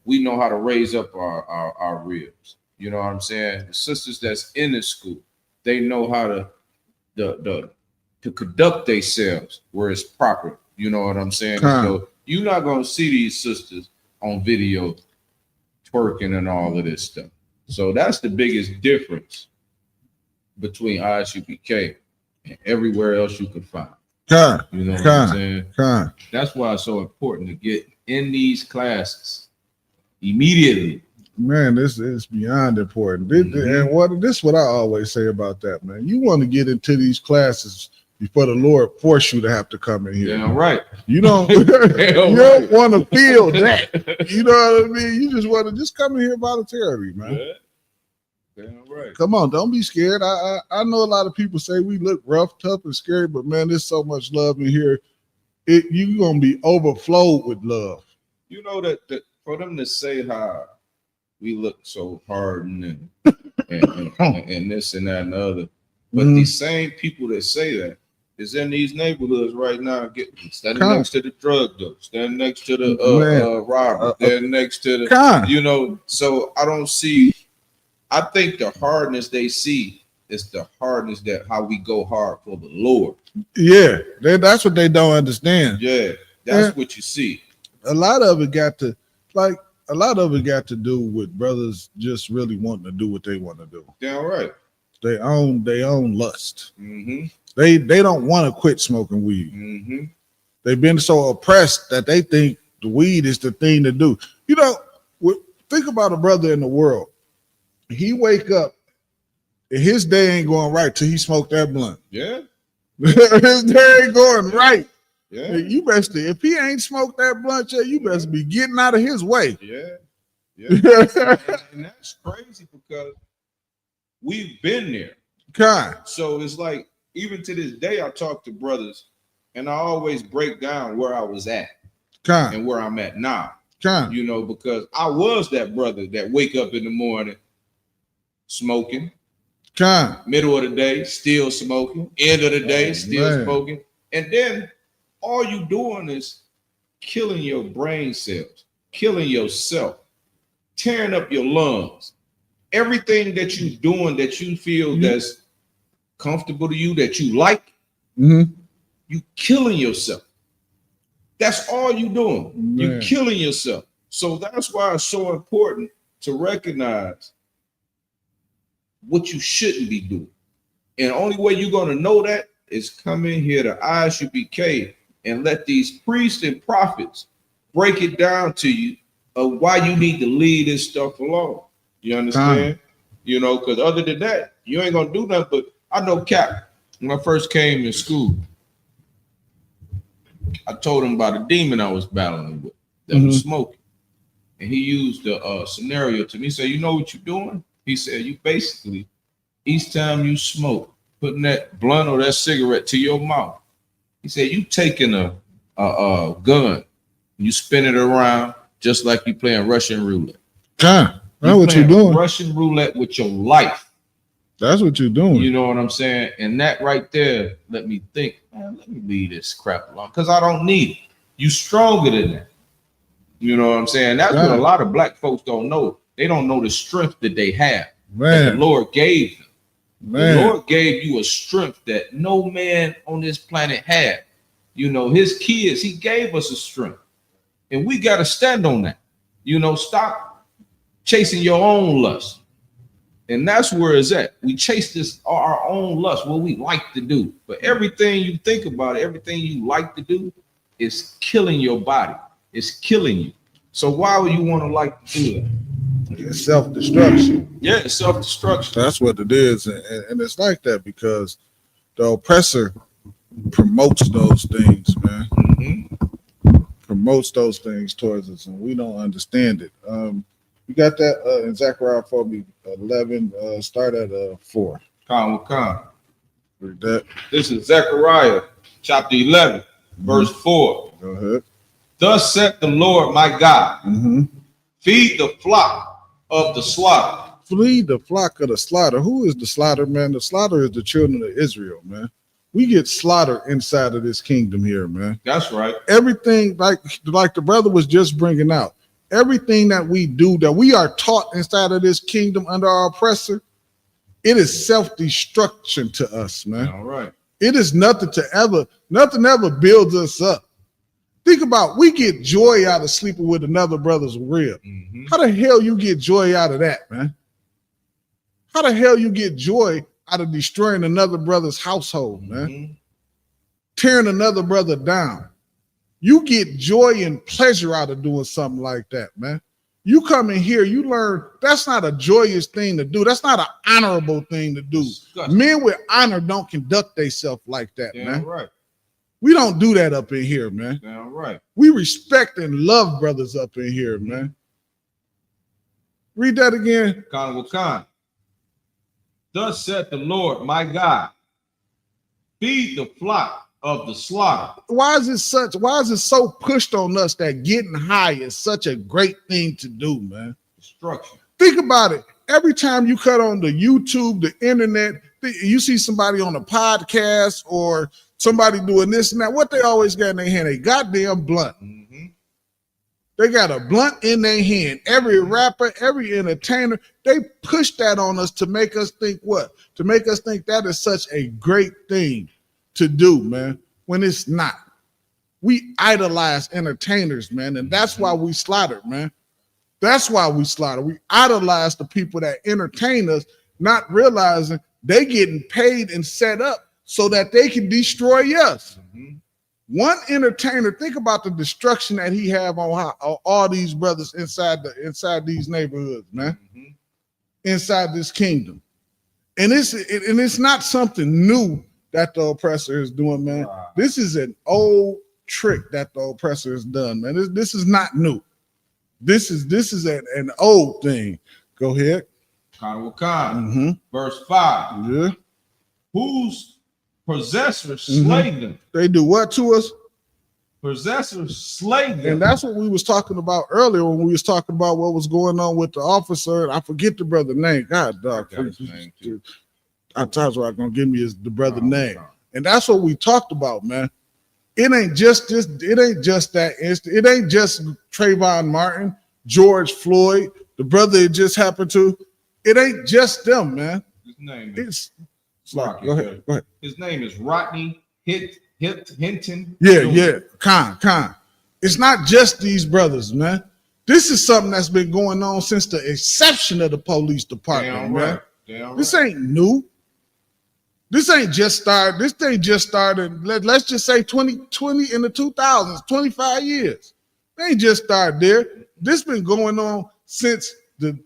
we know how to raise up our ribs. You know what I'm saying? The sisters that's in the school, they know how to conduct themselves where it's proper. You know what I'm saying? So you're not gonna see these sisters on video twerking and all of this stuff. So that's the biggest difference between Isupk and everywhere else you can find. You know what I'm saying? That's why it's so important to get in these classes immediately. Man, this is beyond important. And this is what I always say about that, man. You want to get into these classes before the Lord force you to have to come in here. Yeah, right. You don't, you don't want to feel that. You know what I mean? You just want to just come in here voluntarily, man. Yeah, right. Come on, don't be scared. I know a lot of people say we look rough, tough, and scary, but man, there's so much love in here. You're gonna be overflowed with love. You know that for them to say how we look so hardened and this and that and the other, But these same people that say that is in these neighborhoods right now, standing next to the drug dealer, standing next to the robber, standing next to the, you know. So I don't see. I think the hardness they see is the hardness that how we go hard for the Lord. Yeah, that's what they don't understand. Yeah, that's what you see. A lot of it got to do with brothers just really wanting to do what they want to do. Damn right. They own lust. Mm-hmm. They don't want to quit smoking weed. Mm-hmm. They've been so oppressed that they think the weed is the thing to do. You know, think about a brother in the world. He wake up and his day ain't going right till he smoked that blunt. Yeah. His day ain't going right. Yeah. You best, if he ain't smoked that blunt yet, you best be getting out of his way. Yeah. Yeah. and that's crazy because we've been there. God. So it's like, even to this day, I talk to brothers and I always break down where I was at and where I'm at now. You know, because I was that brother that wake up in the morning smoking, middle of the day, still smoking, end of the day, still smoking. And then all you doing is killing your brain cells, killing yourself, tearing up your lungs. Everything that you doing that you feel that's comfortable to you, that you like, you killing yourself. That's all you doing. You killing yourself. So that's why it's so important to recognize what you shouldn't be doing. And the only way you're going to know that is come in here to Isupk and let these priests and prophets break it down to you of why you need to leave this stuff alone. You understand? You know, because other than that, you ain't going to do nothing. But I know Cap, when I first came in school, I told him about a demon I was battling with that was smoking. And he used the scenario to me. He said, you know what you're doing? He said, you basically, each time you smoke, putting that blunt or that cigarette to your mouth. He said, you taking a gun, you spin it around just like you playing Russian roulette. That's what you're doing. Russian roulette with your life. That's what you're doing. You know what I'm saying? And that right there, let me think, man, let me leave this crap alone because I don't need it. You stronger than that. You know what I'm saying? That's what a lot of black folks don't know. They don't know the strength that they have. That the Lord gave them. The Lord gave you a strength that no man on this planet had. You know, his kids, he gave us a strength. And we got to stand on that. You know, stop chasing your own lust. And that's where it's at. We chase this our own lust, what we like to do. But everything you think about, everything you like to do is killing your body. It's killing you. So why would you want to like to do that? It's self-destruction. Yeah, it's self-destruction. That's what it is. And it's like that because the oppressor promotes those things, man. Promotes those things towards us, and we don't understand it. You got that in Zechariah 4:11. Start at 4. Read that. This is Zechariah chapter 11, verse 4. Go ahead. Thus saith the Lord my God, feed the flock of the slaughter. Feed the flock of the slaughter. Who is the slaughter, man? The slaughter is the children of Israel, man. We get slaughtered inside of this kingdom here, man. That's right. Everything, like the brother was just bringing out, everything that we do, that we are taught inside of this kingdom under our oppressor, it is self-destruction to us, man. All right. It is nothing ever builds us up. Think about, we get joy out of sleeping with another brother's rib. How the hell you get joy out of that, man? How the hell you get joy out of destroying another brother's household, man? Tearing another brother down. You get joy and pleasure out of doing something like that, man. You come in here, you learn that's not a joyous thing to do. That's not an honorable thing to do. Men with honor don't conduct themselves like that, man. Right. We don't do that up in here, man. Damn right. We respect and love brothers up in here, man. Read that again. Thus saith the Lord my God, feed the flock of the slaughter. Why is it so pushed on us that getting high is such a great thing to do, man? Destruction. Think about it. Every time you cut on the YouTube, the internet, you see somebody on a podcast or somebody doing this and that, what they always got in their hand? A goddamn blunt. They got a blunt in their hand. Every rapper, every entertainer, they push that on us to make us think what? To make us think that is such a great thing to do, man, when it's not. We idolize entertainers, man, and that's why we slaughtered, man. That's why we slaughter. We idolize the people that entertain us, not realizing they getting paid and set up so that they can destroy us. One entertainer, think about the destruction that he have on all these brothers inside these neighborhoods, man, inside this kingdom. And it's not something new that the oppressor is doing, man. This is an old trick that the oppressor has done, man. This is not new. This is an old thing. Go ahead. Verse 5. Yeah. Whose possessors slay them? They do what to us? Possessors slay them. And that's what we was talking about earlier when we was talking about what was going on with the officer. I forget the brother name. God, dog. I told you I was gonna give me the brother name. And that's what we talked about, man. It ain't just this. It ain't just that instant. It ain't just Trayvon Martin, George Floyd, the brother it just happened to. It ain't just them, man. His name is. Go ahead. His name is Rodney Hinton. Yeah. Khan. It's not just these brothers, man. This is something that's been going on since the inception of the police department, man. This ain't new. This ain't just started. This thing just started. Let's just say 2020 in the 2000s, 25 years. They ain't just started there. This been going on since the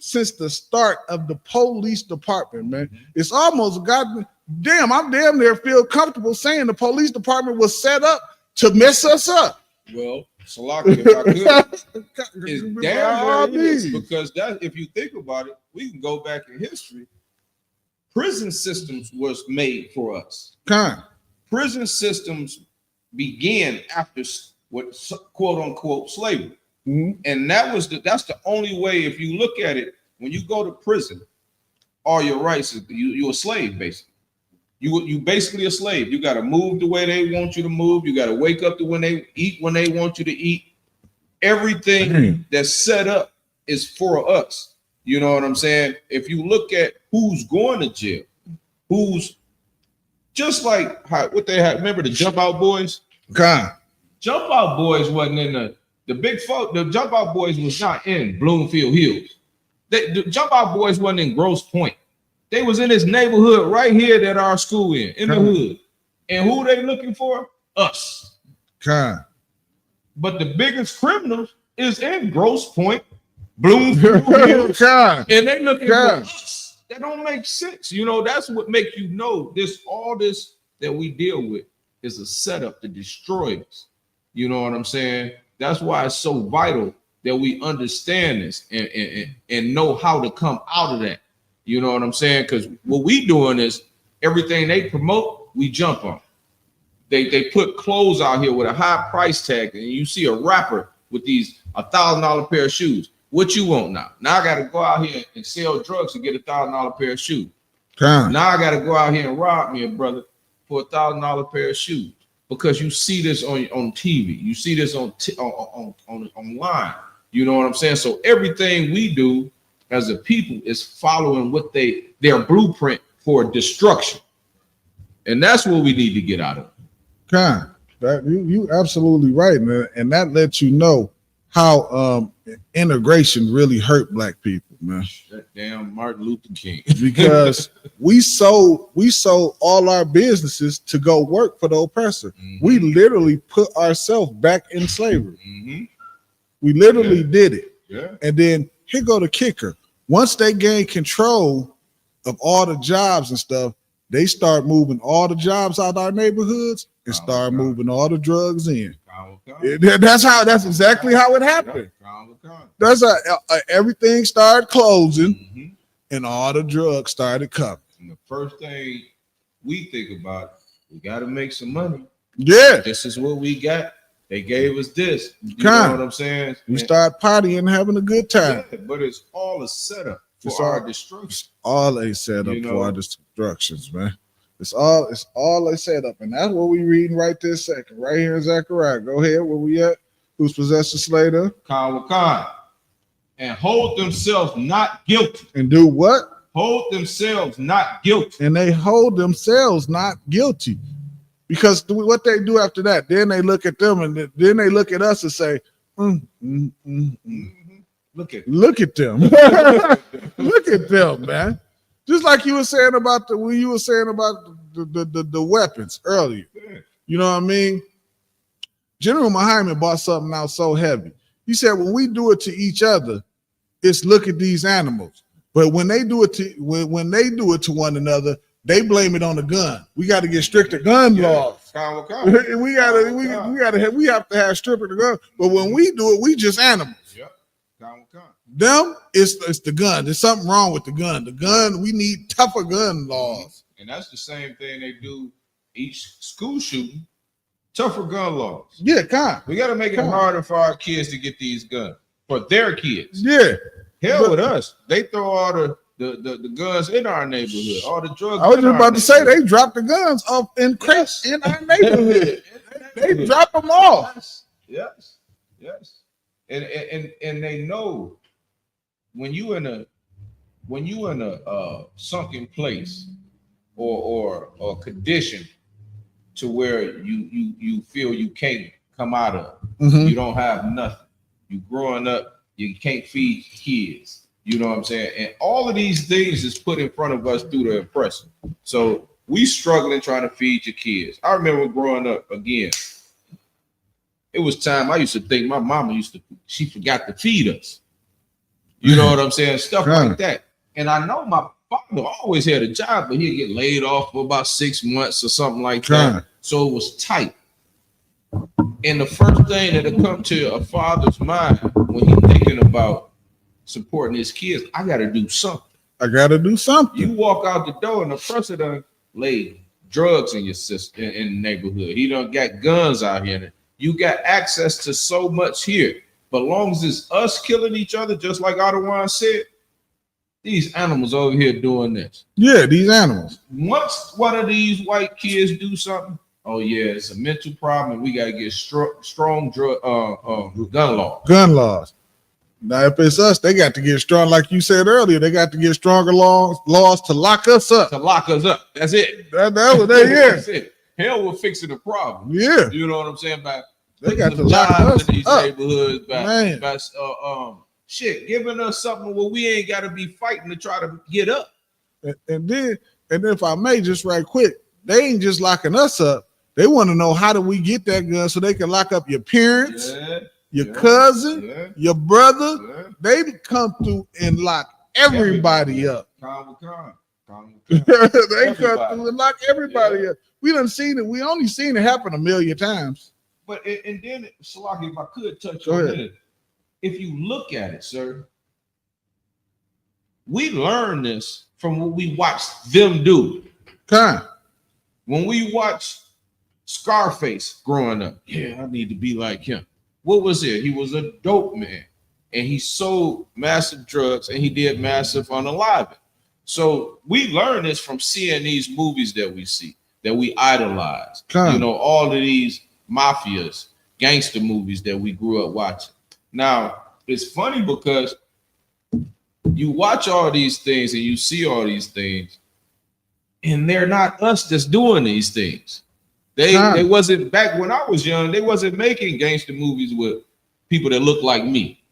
start of the police department, man. It's almost I'm damn near feel comfortable saying the police department was set up to mess us up. Well, Salaki, if I could, it's damn near it is, because that, if you think about it, we can go back in history. Prison systems was made for us. Prison systems began after what quote unquote slavery. And that's the only way, if you look at it, when you go to prison, all your rights, you're a slave, basically. You basically a slave. You got to move the way they want you to move. You got to wake up to when they want you to eat. Everything that's set up is for us. You know what I'm saying? If you look at who's going to jail, who's just like what they had. Remember the Jump Out Boys? Jump Out Boys wasn't in the big folk. The Jump Out Boys was not in Bloomfield Hills. The Jump Out Boys wasn't in Grosse Pointe. They was in this neighborhood right here that our school in the hood. And who they looking for? Us. But the biggest criminals is in Grosse Pointe, Bloomfield Hills, and they looking for us. That don't make sense. You know, that's what makes you know all this that we deal with is a setup to destroy us. You know what I'm saying? That's why it's so vital that we understand this and know how to come out of that. You know what I'm saying? Because what we doing is everything they promote, we jump on. They put clothes out here with a high price tag, and you see a rapper with these $1,000 pair of shoes. What you want now? Now I got to go out here and sell drugs to get $1,000 pair of shoes. Now I got to go out here and rob me a brother for $1,000 pair of shoes because you see this on TV. You see this on online. You know what I'm saying? So everything we do as a people is following what their blueprint for destruction, and that's what we need to get out of. That you absolutely right, man, and that lets you know how integration really hurt black people, man. That damn Martin Luther King. Because we sold all our businesses to go work for the oppressor. We literally put ourselves back in slavery. We literally did it. And then here go the kicker. Once they gain control of all the jobs and stuff, they start moving all the jobs out of our neighborhoods and start moving all the drugs in. That's exactly how it happened. That's how everything started closing and all the drugs started coming. And the first thing we think about, we got to make some money. Yeah. This is what we got. They gave us this. You know what I'm saying? We start partying and having a good time. Yeah, but it's all a setup. for our destruction. All they set up for our destructions, man. It's all they set up, and that's what we reading right this second, right here in Zechariah. Go ahead, where we at? Who's possessed the slater? Khan. And hold themselves not guilty. And do what? Hold themselves not guilty. And they hold themselves not guilty. Because what they do after that, then they look at them and then they look at us and say, Look at them. Look at them, man. Just like you were saying about the weapons earlier. You know what I mean? General Muhammad bought something out so heavy. He said, when we do it to each other, it's look at these animals. But when they do it to when they do it to one another, they blame it on the gun. We got to get stricter gun laws. We have to have stricter gun. But when we do it, we just animals. Them, it's the gun. There's something wrong with the gun. The gun, we need tougher gun laws. And that's the same thing they do each school shooting. Tougher gun laws. Yeah, we got to make it harder for our kids to get these guns. For their kids. Yeah. Hell with us. They throw all the guns in our neighborhood. All the drugs. I was just about to say they drop the guns off in crates in our neighborhood. They drop them off. Yes. And they know when you in a sunken place or condition to where you feel you can't come out of. You don't have nothing. You growing up, you can't feed kids. You know what I'm saying? And all of these things is put in front of us through the oppressor. So we struggling trying to feed your kids. I remember growing up again. It was time I used to think my mama she forgot to feed us. You know what I'm saying? Stuff like that. And I know my father always had a job, but he'd get laid off for about 6 months or something like that. So it was tight. And the first thing that'll come to a father's mind when he's thinking about supporting his kids, I got to do something. You walk out the door and the person done laid drugs in your system in the neighborhood. He done got guns out here. You got access to so much here. But long as it's us killing each other, just like Ottawa said, these animals over here doing this. Yeah, these animals. Once one of these white kids do something, oh yeah, it's a mental problem, and we gotta get strong gun laws. Gun laws. Now, if it's us, they got to get strong, like you said earlier. They got to get stronger laws to lock us up. That's it. That was that. Yeah. That's it. Hell, we're fixing the problem. Yeah. You know what I'm saying? They got to lock us in these up. neighborhoods. Giving us something where we ain't got to be fighting to try to get up. And then if I may, just right quick, they ain't just locking us up. They want to know how do we get that gun so they can lock up your parents, your cousin, your brother. They come through and lock everybody up. They come through and lock everybody up. We done seen it. We only seen it happen a million times. But and then, Salaki, if I could touch on it, if you look at it, sir, we learned this from what we watched them do. When we watched Scarface growing up, I need to be like him. What was it? He was a dope man, and he sold massive drugs, and he did massive unaliving. So we learned this from seeing these movies that we see, that we idolize. You know, all of these mafias, gangster movies that we grew up watching. Now, it's funny because you watch all these things and you see all these things, and they're not us that's doing these things. They wasn't, back when I was young, they wasn't making gangster movies with people that look like me.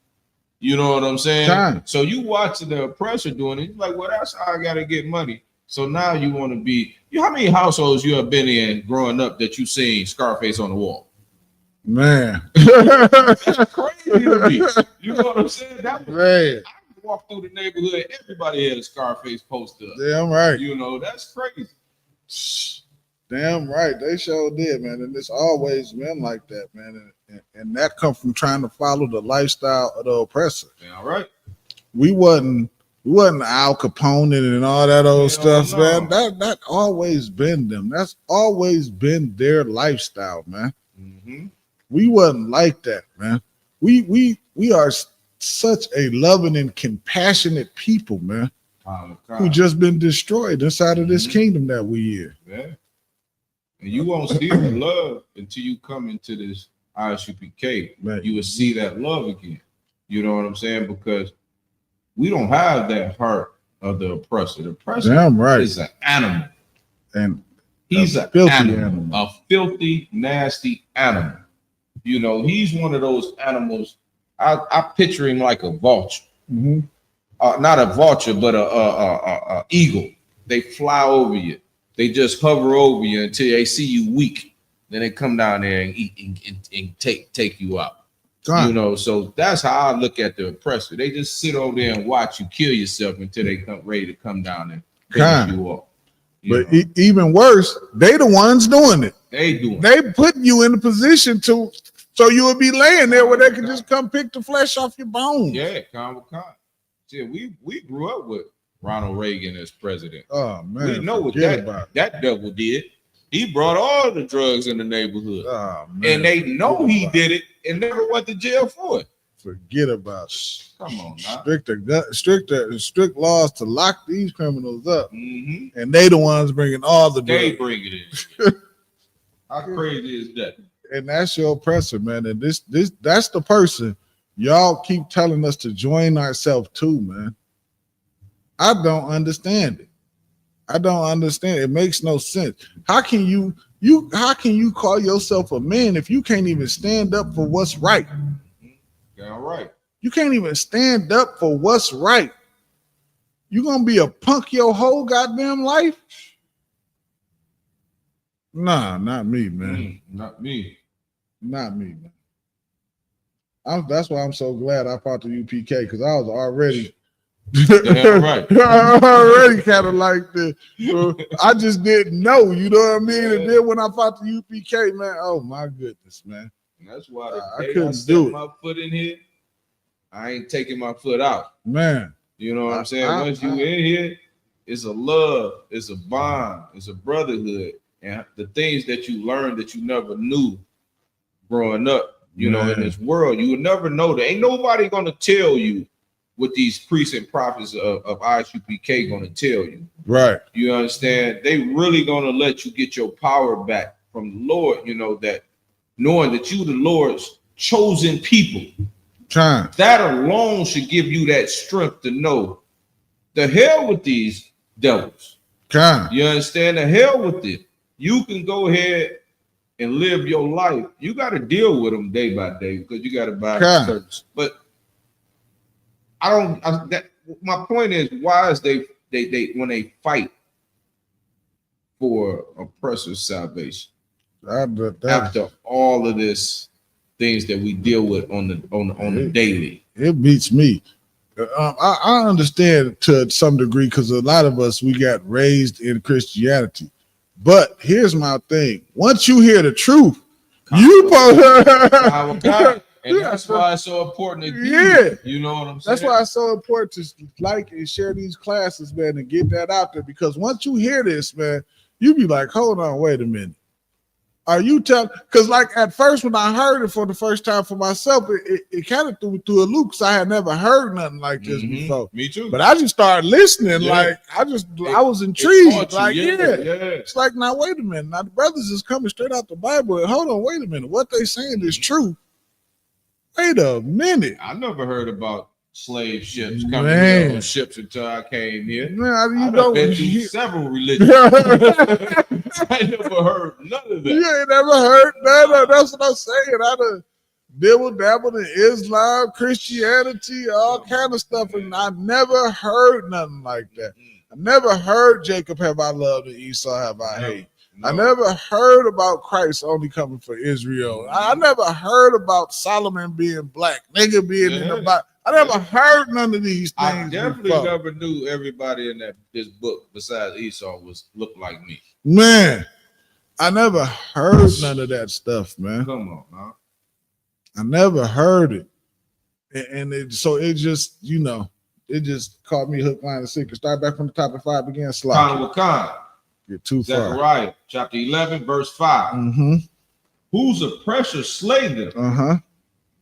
You know what I'm saying? So you watch the oppressor doing it, you're like, well, that's how I gotta get money. So now you want to be, how many households you have been in growing up that you seen Scarface on the wall? Man. That's crazy to me. You know what I'm saying? That was, I walked through the neighborhood, everybody had a Scarface poster up. Damn right. You know, that's crazy. Damn right. They sure did, man. And it's always been like that, man. And that come from trying to follow the lifestyle of the oppressor. Damn right. We wasn't Al Capone and all that old stuff, man. That always been them. That's always been their lifestyle, man. We wasn't like that, man. We are such a loving and compassionate people, man, who just been destroyed inside of this kingdom that we in. Yeah. And you won't see the love until you come into this ISUPK. Right. You will see that love again. You know what I'm saying? Because we don't have that heart of the oppressor. The oppressor is an animal. And he's a filthy animal, a filthy, nasty animal. You know, he's one of those animals. I picture him like a vulture. Not a vulture, but a eagle. They fly over you. They just hover over you until they see you weak. Then they come down there and eat and take you out. You know, so that's how I look at the oppressor. They just sit over there and watch you kill yourself until they come ready to come down and finish you off. But even worse, they the ones doing it. They putting you in a position so you would be laying there where they can just come pick the flesh off your bones. Yeah, See, we grew up with Ronald Reagan as president. Oh man, we know what that devil did. He brought all the drugs in the neighborhood. Oh, man. And they know he did it and never went to jail for it. Forget about it. Come on now. Strict laws to lock these criminals up. And they the ones bringing all the drugs. They bring it in. How crazy is that? And that's your oppressor, man. And that's the person y'all keep telling us to join ourselves to, man. I don't understand it. I don't understand. It makes no sense. How can you call yourself a man if you can't even stand up for what's right? Yeah, right. You can't even stand up for what's right. You gonna be a punk your whole goddamn life? Nah, not me, man. Not me. Not me, man. That's why I'm so glad I fought the UPK, because I was already right. I already kind of like the I just didn't know, you know what I mean? And then when I fought the UPK, man, oh my goodness, man. And that's why I couldn't do it. My foot in here, I ain't taking my foot out. Man. You know what I'm saying? Once you in here, it's a love, it's a bond, it's a brotherhood. And the things that you learn that you never knew growing up, you know, in this world, you would never know that. Ain't nobody gonna tell you what these priests and prophets of ISUPK gonna tell you. Right. You understand? They really gonna let you get your power back from the Lord, you know, that knowing that you the Lord's chosen people. That alone should give you that strength to know the hell with these devils. You understand? The hell with it. You can go ahead and live your life. You got to deal with them day by day because you got to buy service. But my point is, why is they when they fight for oppressors' salvation after all of this things that we deal with on the daily? It beats me. I understand to some degree because a lot of us, we got raised in Christianity. But here's my thing: once you hear the truth, and that's why it's so important to you know what I'm saying? That's why it's so important to like and share these classes, man, and get that out there. Because once you hear this, man, you be like, hold on, wait a minute. Are you telling? Because like at first when I heard it for the first time for myself, it kind of threw a loop because I had never heard nothing like this before. Me too. But I just started listening. Like I was intrigued. Like it's like, now wait a minute. Now the brothers is coming straight out the Bible. And hold on, wait a minute. What they saying is true. Wait a minute. I never heard about slave ships coming here on ships until I came here. Man, I've been through several religions. I never heard none of that. You ain't never heard that. That's what I'm saying. I done dabbled in Islam, Christianity, all kind of stuff, and I never heard nothing like that. I never heard Jacob have I loved and Esau have I hate. I never heard about Christ only coming for Israel. I never heard about Solomon being black, nigga being in the Bible. I never heard none of these things. I definitely never knew everybody in this book besides Esau looked like me. Man, I never heard none of that stuff, man. Come on, man. I never heard it. And it just, you know, it just caught me hook, line, and sinker. Start back from the top of 5 again, slide. Get too far. Zechariah chapter 11, verse 5. Whose oppressors slay them,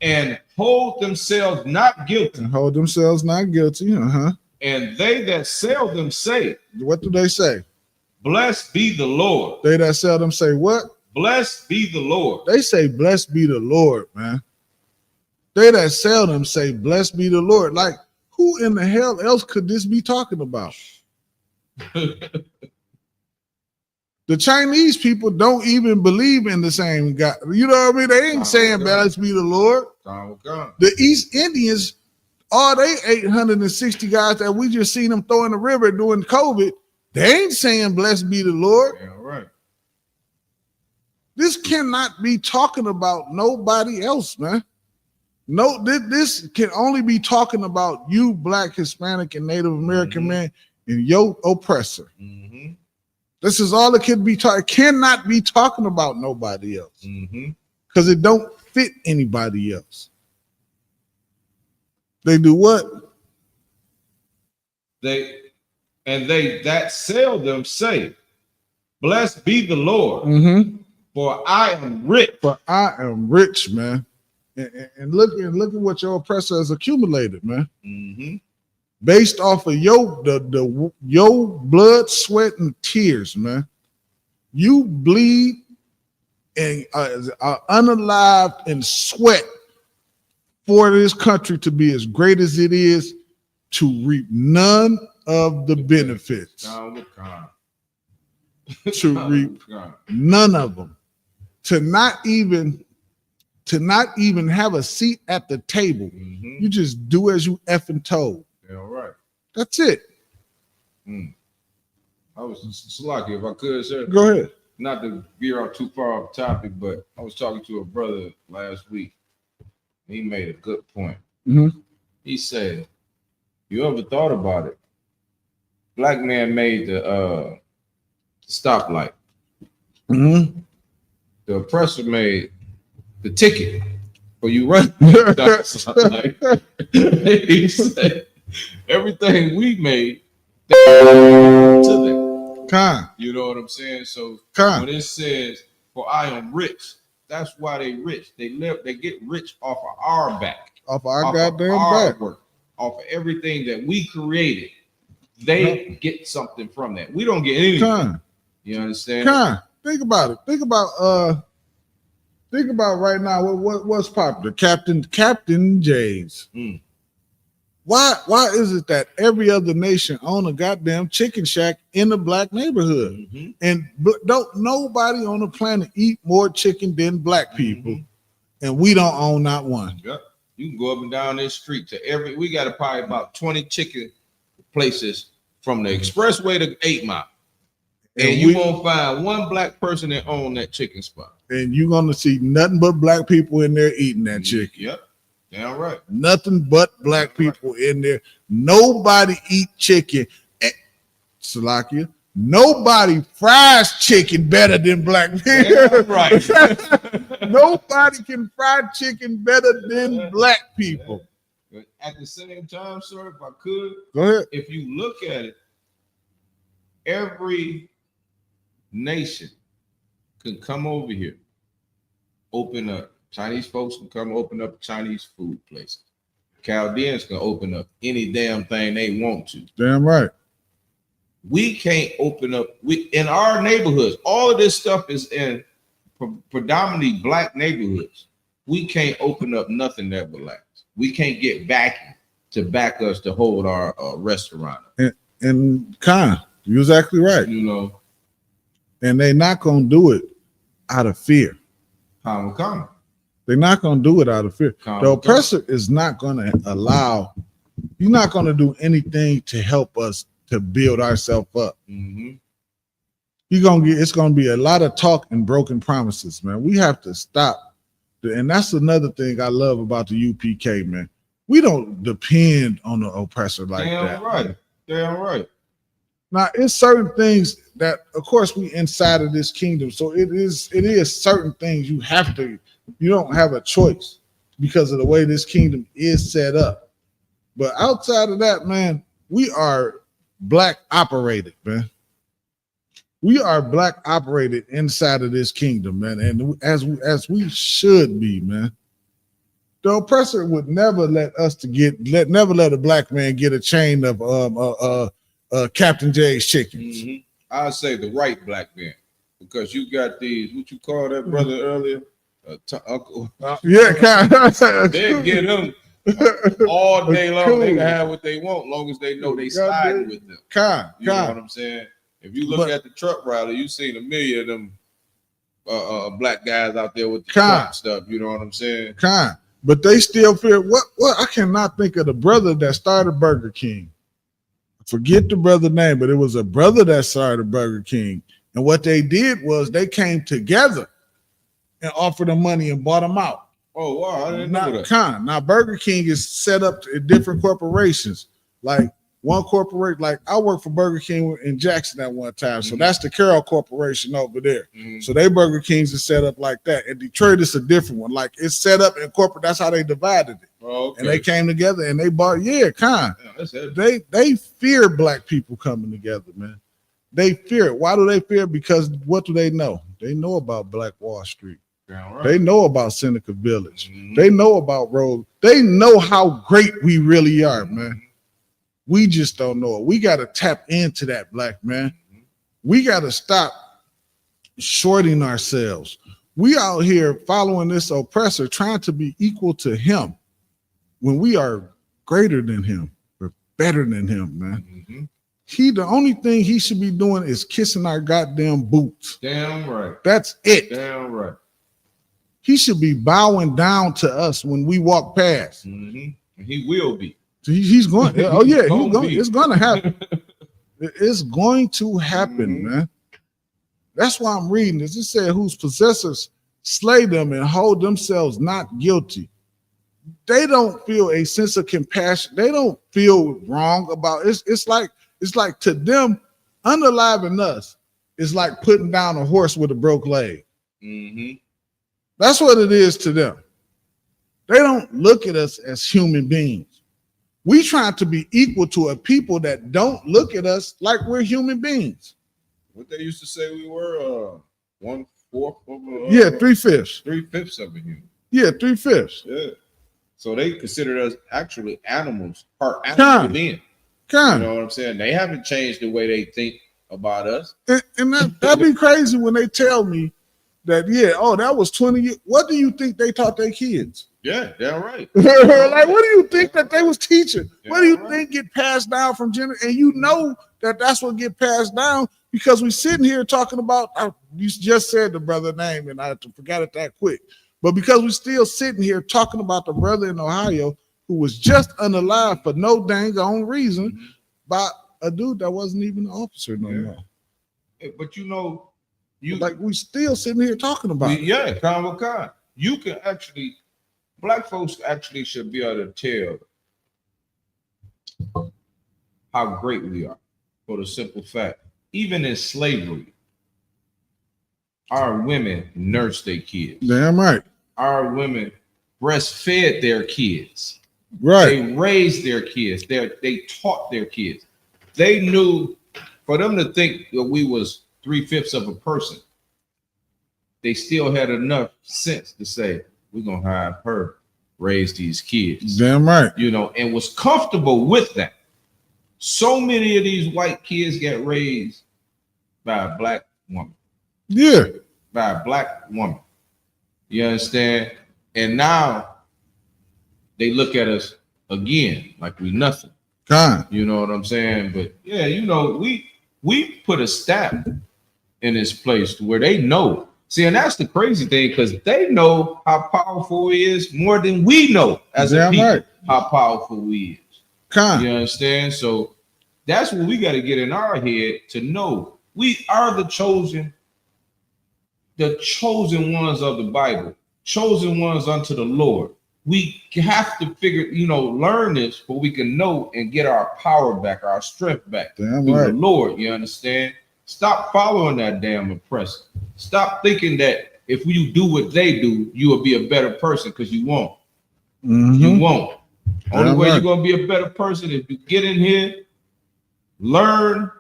and hold themselves not guilty. And hold themselves not guilty. And they that sell them say, what do they say? Blessed be the Lord. They that sell them say what? Blessed be the Lord. They say, blessed be the Lord, man. They that sell them say, blessed be the Lord. Like, who in the hell else could this be talking about? The Chinese people don't even believe in the same God. You know what I mean? They ain't saying, blessed be the Lord. The East Indians, all they 860 guys that we just seen them throw in the river during COVID, they ain't saying, blessed be the Lord. Yeah, right. This cannot be talking about nobody else, man. No, this can only be talking about you, Black, Hispanic, and Native American man, and your oppressor. This is all it can be talking. It cannot be talking about nobody else because it don't fit anybody else. They do what? They that sell them say, blessed be the Lord, for I am rich. For I am rich, man. And look at what your oppressor has accumulated, man. Based off of your blood, sweat, and tears, man. You bleed and are unalived and sweat for this country to be as great as it is, to reap none of the benefits. To reap none of them. To not even have a seat at the table. You just do as you effing told. Yeah, right. That's it. I was Salaki, if I could, sir. Go ahead. Not to veer off too far off topic, but I was talking to a brother last week. He made a good point. He said, you ever thought about it? Black man made the stoplight. The oppressor made the ticket for you running. He said, everything we made to them. You know what I'm saying? So when it says, for I am rich, that's why they rich. They get rich off of our back. Off our goddamn back. Work, off of everything that we created. They get something from that. We don't get anything. You understand? Think about it. Think about right now what's popular. Captain J's. Why is it that every other nation own a goddamn chicken shack in a Black neighborhood? And don't nobody on the planet eat more chicken than Black people, and we don't own not one. Yep. You can go up and down this street to we got probably about 20 chicken places from the expressway to 8 Mile. And you won't find one Black person that own that chicken spot. And you're gonna see nothing but Black people in there eating that chicken. Yep. Damn right. Nothing but Black people in there. Nobody eat chicken. Salakia. Nobody fries chicken better than Black people. Right. Nobody can fry chicken better than Black people. But at the same time, sir, if I could, go ahead. If you look at it, every nation can come over here, open up. Chinese folks can come open up Chinese food places. Chaldeans can open up any damn thing they want to. Damn right. We can't open up. In our neighborhoods, all of this stuff is in predominantly Black neighborhoods. We can't open up nothing that will last. We can't get backing to back us to hold our restaurant. And you're exactly right. You know, and they're not gonna do it out of fear. They're not gonna do it out of fear. The oppressor is not gonna allow. He's not gonna do anything to help us to build ourselves up. It's gonna be a lot of talk and broken promises, man. We have to stop. And that's another thing I love about the UPK, man. We don't depend on the oppressor like that. Damn right. Now, it's certain things that, of course, we inside of this kingdom. So it is certain things you don't have a choice because of the way this kingdom is set up. But outside of that, man, we are Black operated, man. We are Black operated inside of this kingdom, man. And as we should be, man. The oppressor would never let a black man get a chain of Captain J's chickens. Mm-hmm. I'll say the right black man, because you got these, what you call that brother earlier? Uncle. They get him all day long. Cool. They can have what they want, long as they know they sliding with them. You know what I'm saying? If you look at the truck rally, you seen a million of them black guys out there with the truck stuff. You know what I'm saying? But they still fear what? I cannot think of the brother that started Burger King. Forget the brother name, but it was a brother that started Burger King. And what they did was they came together and offered them money and bought them out. Oh, wow. I didn't know that. Now, Burger King is set up in different corporations. Like one corporate, like I worked for Burger King in Jackson at one time. So that's the Carroll Corporation over there. So they Burger Kings is set up like that. In Detroit, it's a different one. Like it's set up in corporate. That's how they divided it. Oh, okay. And they came together and they bought, they fear black people coming together, man. They fear it. Why do they fear it? Because what do they know? They know about Black Wall Street. Right. They know about Seneca Village. They know about Road. They know how great we really are, man. We just don't know it. We got to tap into that, black man. We got to stop shorting ourselves. We out here following this oppressor, trying to be equal to him when we are greater than him. We're better than him, man. The only thing he should be doing is kissing our goddamn boots. Damn right. That's it. Damn right. He should be bowing down to us when we walk past. And he will be. He's going. Oh yeah, it's going to happen. It's going to happen, man. That's why I'm reading this. It said, "Whose possessors slay them and hold themselves not guilty." They don't feel a sense of compassion. They don't feel wrong about it. It's like to them, unaliving us is like putting down a horse with a broke leg. That's what it is to them. They don't look at us as human beings. We try to be equal to a people that don't look at us like we're human beings. What they used to say we were, 1/4 of a, 3/5. 3/5 of a human. 3/5. Yeah. So they considered us actually animals, part animal then. You know what I'm saying? They haven't changed the way they think about us. And that'd be crazy when they tell me that, that was 20 years. What do you think they taught their kids? Yeah, damn right. Like, what do you think that they was teaching? What do you think get passed down from generation? And you know that's what get passed down because we sitting here talking about, you just said the brother name and I forgot it that quick. But because we still sitting here talking about the brother in Ohio who was just unalive for no dang on reason by a dude that wasn't even an officer no more. But you know, we still sitting here talking about it. You can actually, black folks actually should be able to tell how great we are for the simple fact, even in slavery, our women nursed their kids. Damn right. Our women breastfed their kids. Right. They raised their kids. They taught their kids. They knew, for them to think that we was 3/5 of a person, they still had enough sense to say, we're going to have her raise these kids. Damn right. You know, and was comfortable with that. So many of these white kids get raised by a black woman. Yeah. By a black woman. You understand? And now they look at us again like we nothing. You know what I'm saying? But yeah, you know, we put a stamp in this place where they know. See, and that's the crazy thing, because they know how powerful he is more than we know as a people how powerful we is. You understand? So that's what we got to get in our head to know. We are the chosen ones of the Bible, chosen ones unto the Lord. We have to learn this so we can know and get our power back, our strength back through the Lord. You understand? Stop following that damn oppressor. Stop thinking that if you do what they do, you will be a better person, because you won't. You won't. Only way you're going to be a better person is to get in here, learn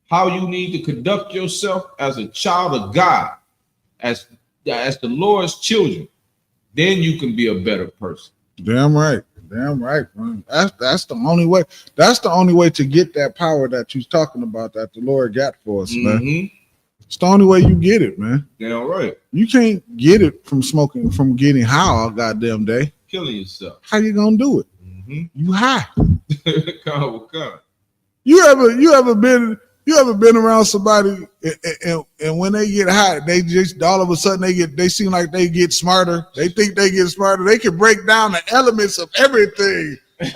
how you need to conduct yourself as a child of God, as the Lord's children. Then you can be a better person. Damn right. Damn right, man. That's the only way. That's the only way to get that power that you're talking about that the Lord got for us, man. It's the only way you get it, man. Damn right. You can't get it from smoking, from getting high all goddamn day. Killing yourself. How you gonna do it? You high. Come. You ever been around somebody and when they get high, they just all of a sudden they seem like they get smarter. They think they get smarter. They can break down the elements of everything. They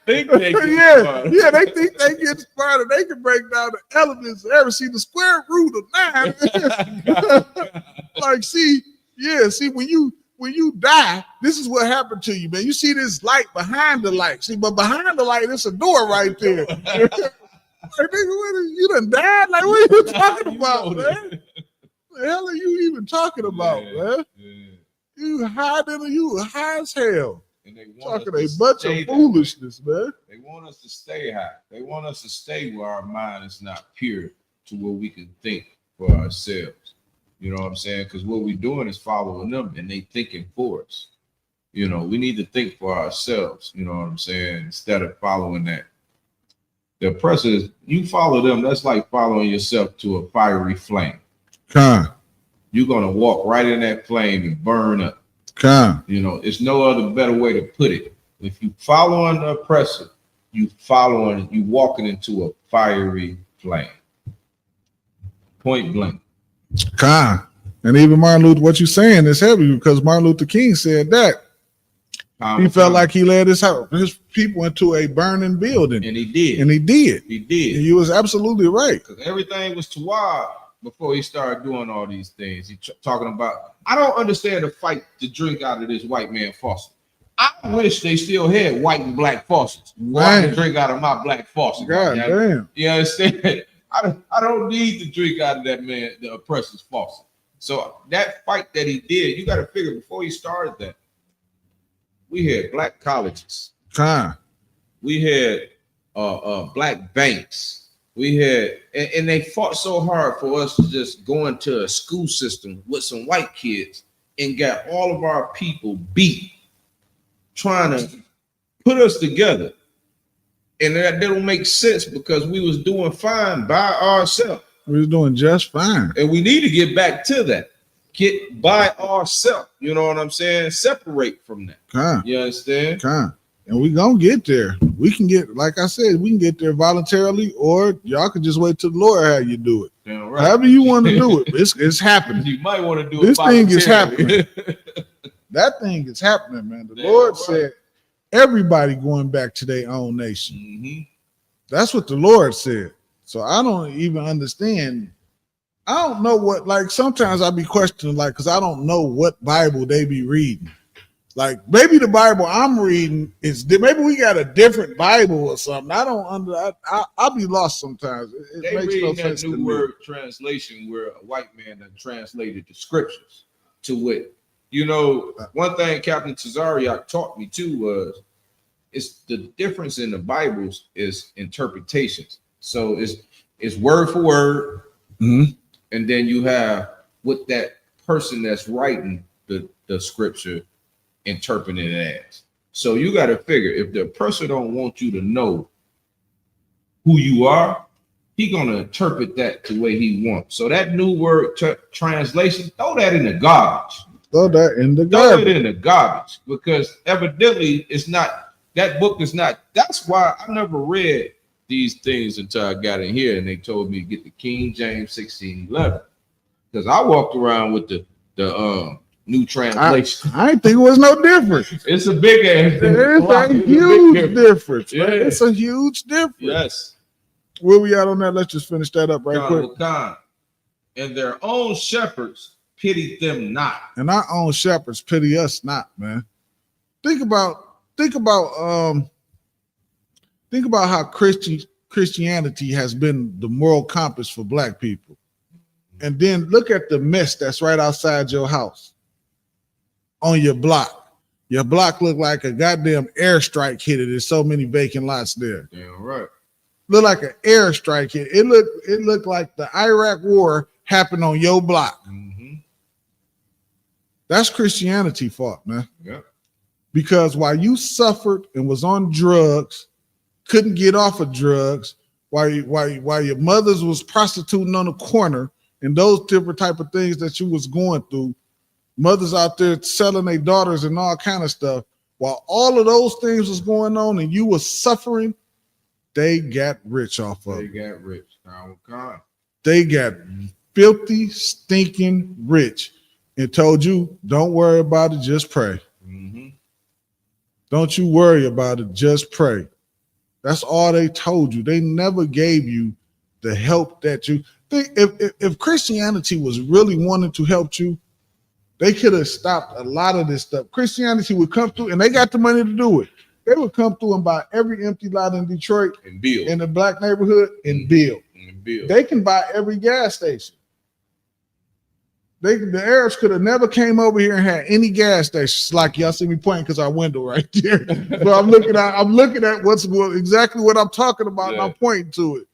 think they get smarter. Yeah, they think they get smarter. They can break down the elements. Ever see the square root of 9? Like, see, when you die, this is what happened to you, man. You see this light behind the light. See, but behind the light, it's a door right there. Like, nigga, you done died? Like, what are you talking about, man? What the hell are you even talking about, man? Yeah. You high as hell. And they want talking a bunch of foolishness, man. They want us to stay high. They want us to stay where our mind is not pure to where we can think for ourselves. You know what I'm saying? Because what we're doing is following them and they thinking for us. You know, we need to think for ourselves. You know what I'm saying? Instead of following that. The oppressors, you follow them, that's like following yourself to a fiery flame. You're going to walk right in that flame and burn up. You know, it's no other better way to put it. If you following the oppressor, you walking into a fiery flame. Point blank. And even Martin Luther, what you saying is heavy because Martin Luther King said that. He felt like he led his people into a burning building. And he did. He was absolutely right. Because everything was toward before he started doing all these things. He talking about, I don't understand the fight to drink out of this white man faucet. I wish they still had white and black faucets. Where I can drink out of my black faucet. God damn. You understand? I don't need to drink out of that man, the oppressor's faucet. So that fight that he did, you got to figure before he started that, we had black colleges. We had black banks. We had, and they fought so hard for us to just go into a school system with some white kids and got all of our people beat, trying to put us together. And that don't make sense because we was doing fine by ourselves. We was doing just fine. And we need to get back to that. Get by ourselves. You know what I'm saying? Separate from that. You understand? And we gonna get there. We can get, like I said, we can get there voluntarily, or y'all can just wait till the Lord how you do it. Damn right. However you want to do it, it's happening. You might want to do this it. Thing is happening. That thing is happening, man. The Lord said everybody going back to their own nation. That's what the Lord said. So I don't even understand. I don't know what, like, sometimes I be questioning, like, because I don't know what Bible they be reading. Like, maybe the Bible I'm reading is, maybe we got a different Bible or something. I don't I'll be lost sometimes. They makes no sense that new word translation where a white man that translated the scriptures to what, you know, one thing Captain Tazariak taught me too was, it's the difference in the Bibles is interpretations. So it's word for word. And then you have what that person that's writing the scripture interpreting it as. So you got to figure, if the person don't want you to know who you are, he gonna interpret that the way he wants. So that new word translation, throw that in the garbage. Throw that in the garbage. Throw it in the garbage, because evidently it's not, that book is not. That's why I never read these things until I got in here and they told me to get the King James 1611, because I walked around with the new translation. I didn't think it was no different. It's a big ass. It's a huge difference. Yeah. It's a huge difference. Yes. Where we at on that? Let's just finish that up right quick. And their own shepherds pitied them not. And our own shepherds pity us not, man. Think about how Christianity has been the moral compass for black people. And then look at the mess that's right outside your house on your block. Your block look like a goddamn airstrike hit it. There's so many vacant lots there. Damn right. Look like an airstrike hit. It looked like the Iraq war happened on your block. That's Christianity fault, man. Yeah. Because while you suffered and was on drugs, couldn't get off of drugs, while your mothers was prostituting on the corner and those different type of things that you was going through, mothers out there selling their daughters and all kind of stuff, while all of those things was going on and you was suffering, they got rich off of it. They got rich. Oh, God. They got filthy, stinking rich and told you, don't worry about it, just pray. Mm-hmm. Don't you worry about it, just pray. That's all they told you. They never gave you the help that you think. If Christianity was really wanting to help you, they could have stopped a lot of this stuff. Christianity would come through, and they got the money to do it. They would come through and buy every empty lot in Detroit and build in the black neighborhood and build. They can buy every gas station. The Arabs could have never came over here and had any gas stations. Like y'all see me pointing because our window right there. So I'm looking at exactly what I'm talking about, and I'm pointing to it.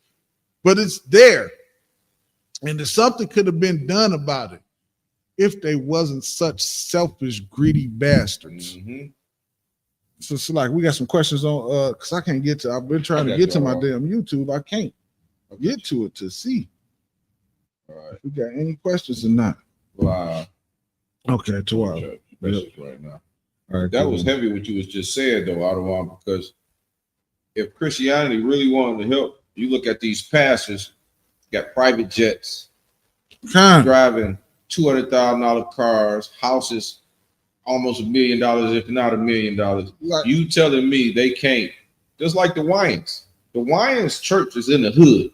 But it's there, and there's something could have been done about it if they wasn't such selfish, greedy bastards. Mm-hmm. So it's like we got some questions on because I can't get to. I've been trying to get to my damn YouTube. I can't get to it to see. All right. We got any questions or not? Wow. Okay, tomorrow. Right now. All right, that was heavy what you was just saying though, Ottawa, because if Christianity really wanted to help, you look at these pastors, got private jets, driving $200,000 cars, houses almost $1 million, if not $1 million. You telling me they can't? Just like the Wyans. The Wyans church is in the hood.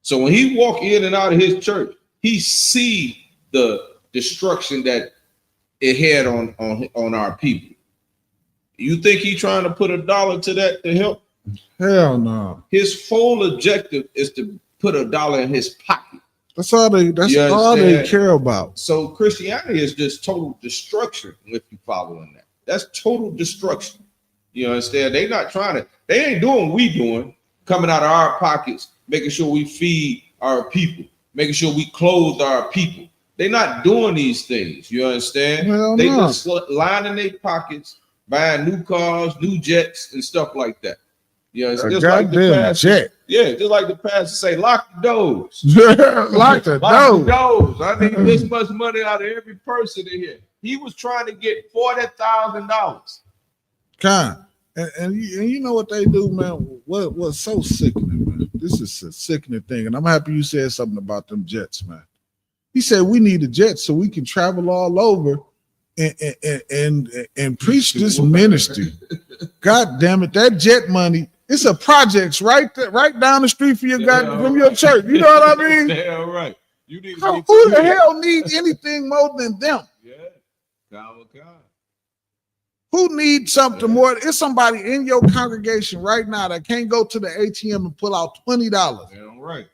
So when he walk in and out of his church, he see the destruction that it had on our people. You think he trying to put $1 to that to help? Hell no. His full objective is to put $1 in his pocket. That's all they care about. So Christianity is just total destruction if you following that. That's total destruction. You understand? They ain't doing what we doing, coming out of our pockets, making sure we feed our people, making sure we clothe our people. They're not doing these things. You understand? They just lining their pockets, buying new cars, new jets, and stuff like that. You know, it's just like the pastor, jet. Yeah, just like the pastor say, lock the doors. Lock the doors. I need this much money out of every person in here. He was trying to get $40,000. And you know what they do, man? What's so sickening, man? This is a sickening thing, and I'm happy you said something about them jets, man. He said we need a jet so we can travel all over and preach this ministry. God damn it, that jet money. It's a projects right down the street from from your church. You know what I mean? Yeah, right. You need who the hell needs anything more than them? Yeah. Who needs something more? It's somebody in your congregation right now that can't go to the ATM and pull out $20. Damn right.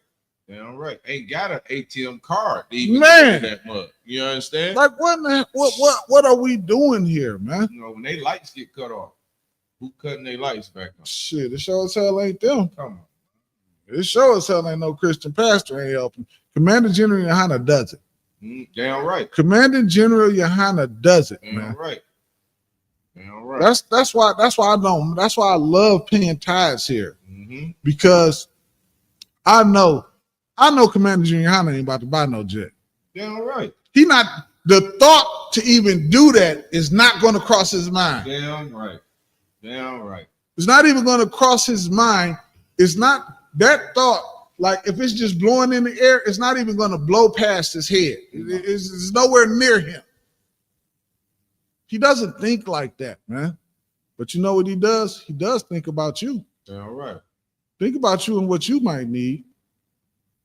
Damn right. Ain't got an ATM card. Man, that much. You understand? Like what are we doing here, man? You know, when they lights get cut off, who cutting their lights back on? Shit, it sure as hell ain't them. Come on. It sure as hell ain't no Christian pastor ain't helping. Commander General Yohana does it. Damn right. Commander General Yohana does it, man. Right. Damn right. That's why I love paying tithes here. Mm-hmm. Because I know Commander General Yohana ain't about to buy no jet. Damn right. The thought to even do that is not going to cross his mind. Damn right. Damn right. It's not even going to cross his mind. It's not that thought. Like if it's just blowing in the air, it's not even going to blow past his head. It's nowhere near him. He doesn't think like that, man. But you know what he does? He does think about you. Damn right. Think about you and what you might need.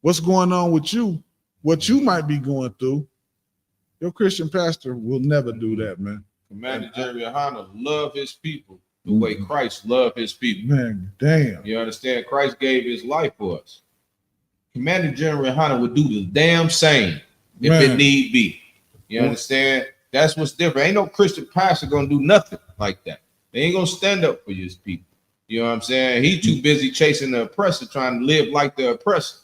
What's going on with you? What you might be going through. Your Christian pastor will never do that, man. Commander General Yohana love his people the way Christ loved his people. Man, damn. You understand? Christ gave his life for us. Commander General Yohana would do the damn same if it need be. You understand? That's what's different. Ain't no Christian pastor gonna do nothing like that. They ain't gonna stand up for his people. You know what I'm saying? He too busy chasing the oppressor, trying to live like the oppressor.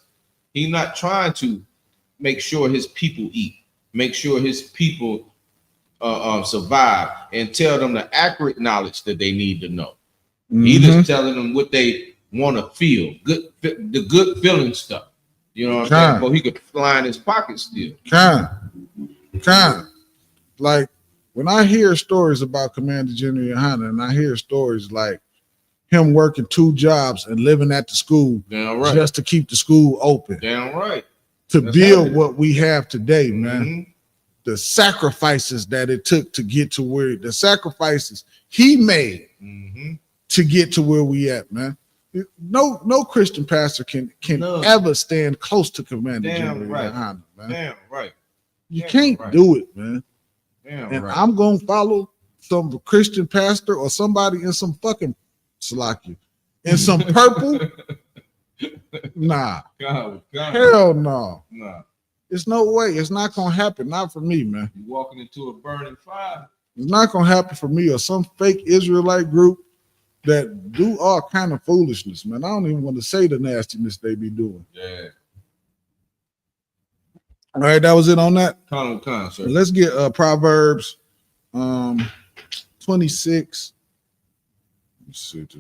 He's not trying to make sure his people eat, make sure his people survive, and tell them the accurate knowledge that they need to know. Mm-hmm. He just telling them what they want to feel, the good feeling stuff. You know what I'm saying? But he could line his pocket still. Like when I hear stories about Commander General Yohana, and I hear stories like him working 2 jobs and living at the school just to keep the school open. Damn right. To build what we have today, man. The sacrifices that it took to get to where the sacrifices he made to get to where we at, man. No Christian pastor can ever stand close to Commander General Yohana, man. Damn right. You can't do it, man. And I'm gonna follow some Christian pastor or somebody in some fucking Salakia in some purple. Nah. God. Hell no. Nah. It's no way. It's not gonna happen. Not for me, man. You walking into a burning fire. It's not gonna happen for me or some fake Israelite group that do all kind of foolishness, man. I don't even want to say the nastiness they be doing. Yeah. All right, that was it on that. Con, sir. Let's get Proverbs 26.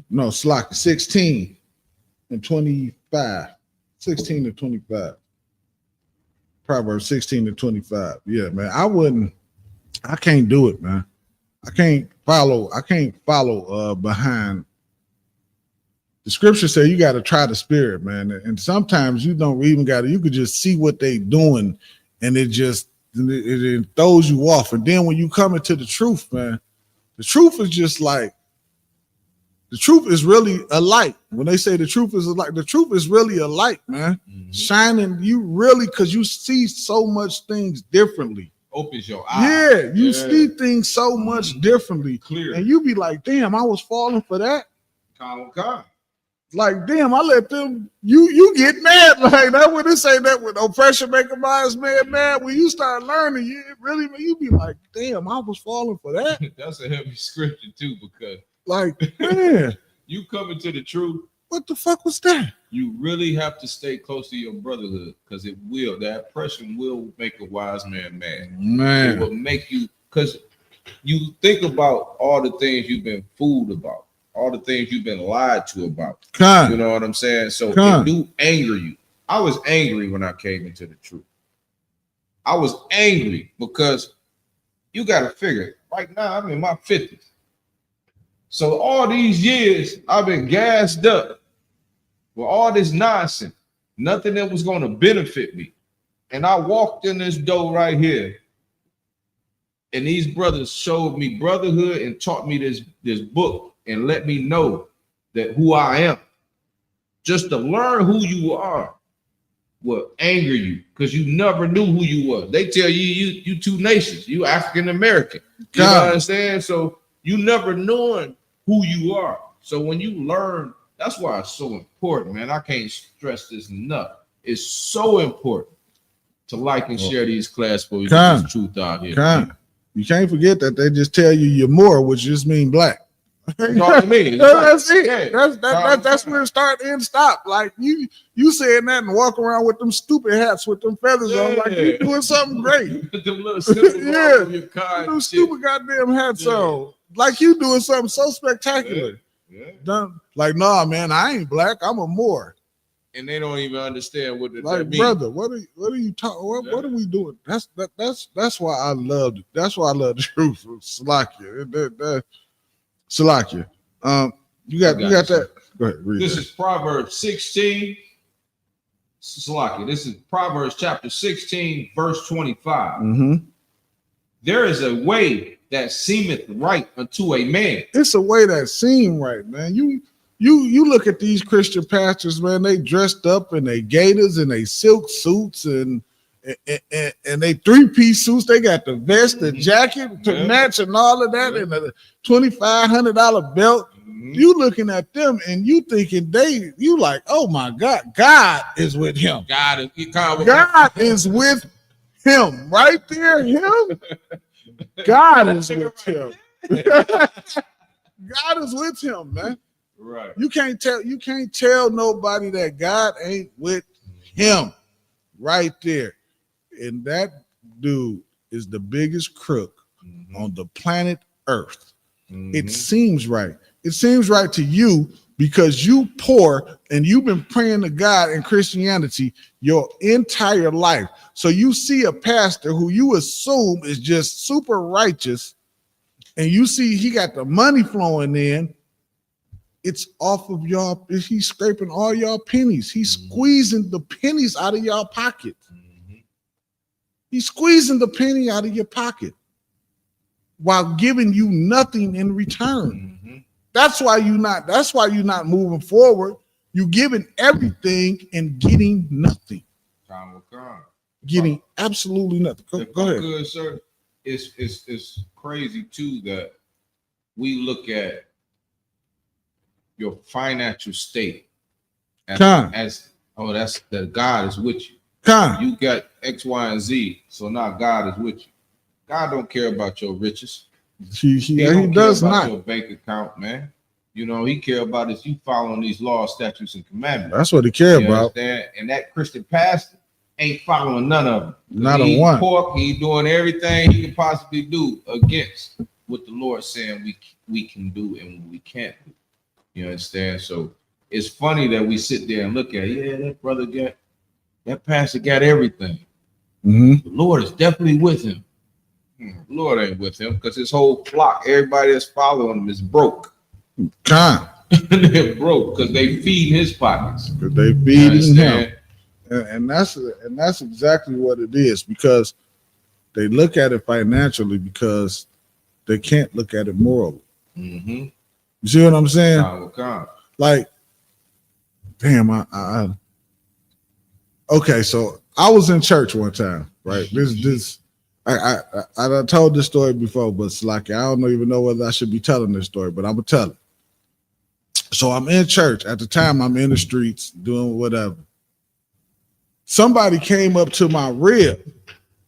No, Slack 16 and 25. 16 and 25. Proverbs 16 and 25. Yeah, man. I can't do it, man. I can't follow behind. The scripture say you got to try the spirit, man. And sometimes you don't even got to, you could just see what they doing and it throws you off. And then when you come into the truth, man, the truth is just like, the truth is really a light. When they say the truth is a light, the truth is really a light, man. Shining you really, because you see so much things differently. Opens your eyes. Yeah, you see things so much differently. Clear. And you be like, damn, I was falling for that. Con. Like, damn, I let them, you get mad. Like, that when they say that with oppression make a man's man mad. When you start learning, you be like, damn, I was falling for that. That's a heavy scripture too, because like, man, you coming to the truth. What the fuck was that? You really have to stay close to your brotherhood, because that oppression will make a wise man mad. Man, it will make you, because you think about all the things you've been fooled about, all the things you've been lied to about. You know what I'm saying? So it do anger you. I was angry when I came into the truth. I was angry because you got to figure, right now I'm in my 50s. So all these years I've been gassed up with all this nonsense, nothing that was going to benefit me. And I walked in this door right here, and these brothers showed me brotherhood and taught me this book and let me know that who I am. Just to learn who you are will anger you, because you never knew who you were. They tell you 2 nations, you African American. You know what I'm saying? So you never knowing who you are. So when you learn, that's why it's so important, man. I can't stress this enough. It's so important to like and share these class before we get this truth out here. You can't forget that they just tell you you're more, which just mean black. That's what I mean. That's it. That's where it start and stop. Like you saying that and walk around with them stupid hats with them feathers on, like you doing something great. Them little them stupid goddamn hats on, like you doing something so spectacular. Done like, nah, man, I ain't black. I'm a Moor. And they don't even understand what that like, means. Brother, what are you talking? What are we doing? That's why I love it. That's why I love the truth. Salakia. Salakia. You got that. Go ahead. Read this that. is Proverbs 16. Salakia. This is Proverbs chapter 16, verse 25. There is a way that seemeth right unto a man. It's a way that seem right, man. You look at these Christian pastors, man. They dressed up in they gaiters and they silk suits and they 3-piece suits. They got the vest, the jacket to match, and all of that, and a $2,500 belt. You looking at them and you thinking you like, oh my God, God is with him. God is with him right there. Him. God is with him. God is with him, man. Right. You can't tell nobody that God ain't with him right there. And that dude is the biggest crook on the planet Earth. It seems right. It seems right to you because you poor and you've been praying to God in Christianity your entire life. So you see a pastor who you assume is just super righteous, and you see he got the money flowing in. It's off of y'all. He's scraping all y'all pennies. He's squeezing the pennies out of y'all pocket. He's squeezing the penny out of your pocket while giving you nothing in return. That's why you're not moving forward. You're giving everything and getting nothing. Getting absolutely nothing. Go ahead. Good, sir. It's crazy too that we look at your financial state as that's that God is with you. You got X, Y, and Z, so now God is with you. God don't care about your riches. He does care about not. Your bank account, man. You know, he care about is you following these laws, statutes, and commandments. That's what he care about. Understand? And that Christian pastor ain't following none of them. Not a one. Pork, he doing everything he can possibly do against what the Lord saying we can do and we can't do. You understand? So it's funny that we sit there and look at, that pastor got everything. The Lord is definitely with him. The Lord ain't with him because his whole flock, everybody that's following him is broke. They're broke because they feed his pockets. Because they feeding him. And that's exactly what it is, because they look at it financially because they can't look at it morally. You see what I'm saying? Like, damn, okay, so I was in church one time, right? I told this story before, but it's like I don't even know whether I should be telling this story, but I'm gonna tell it. So I'm in church. At the time, I'm in the streets doing whatever. Somebody came up to my rib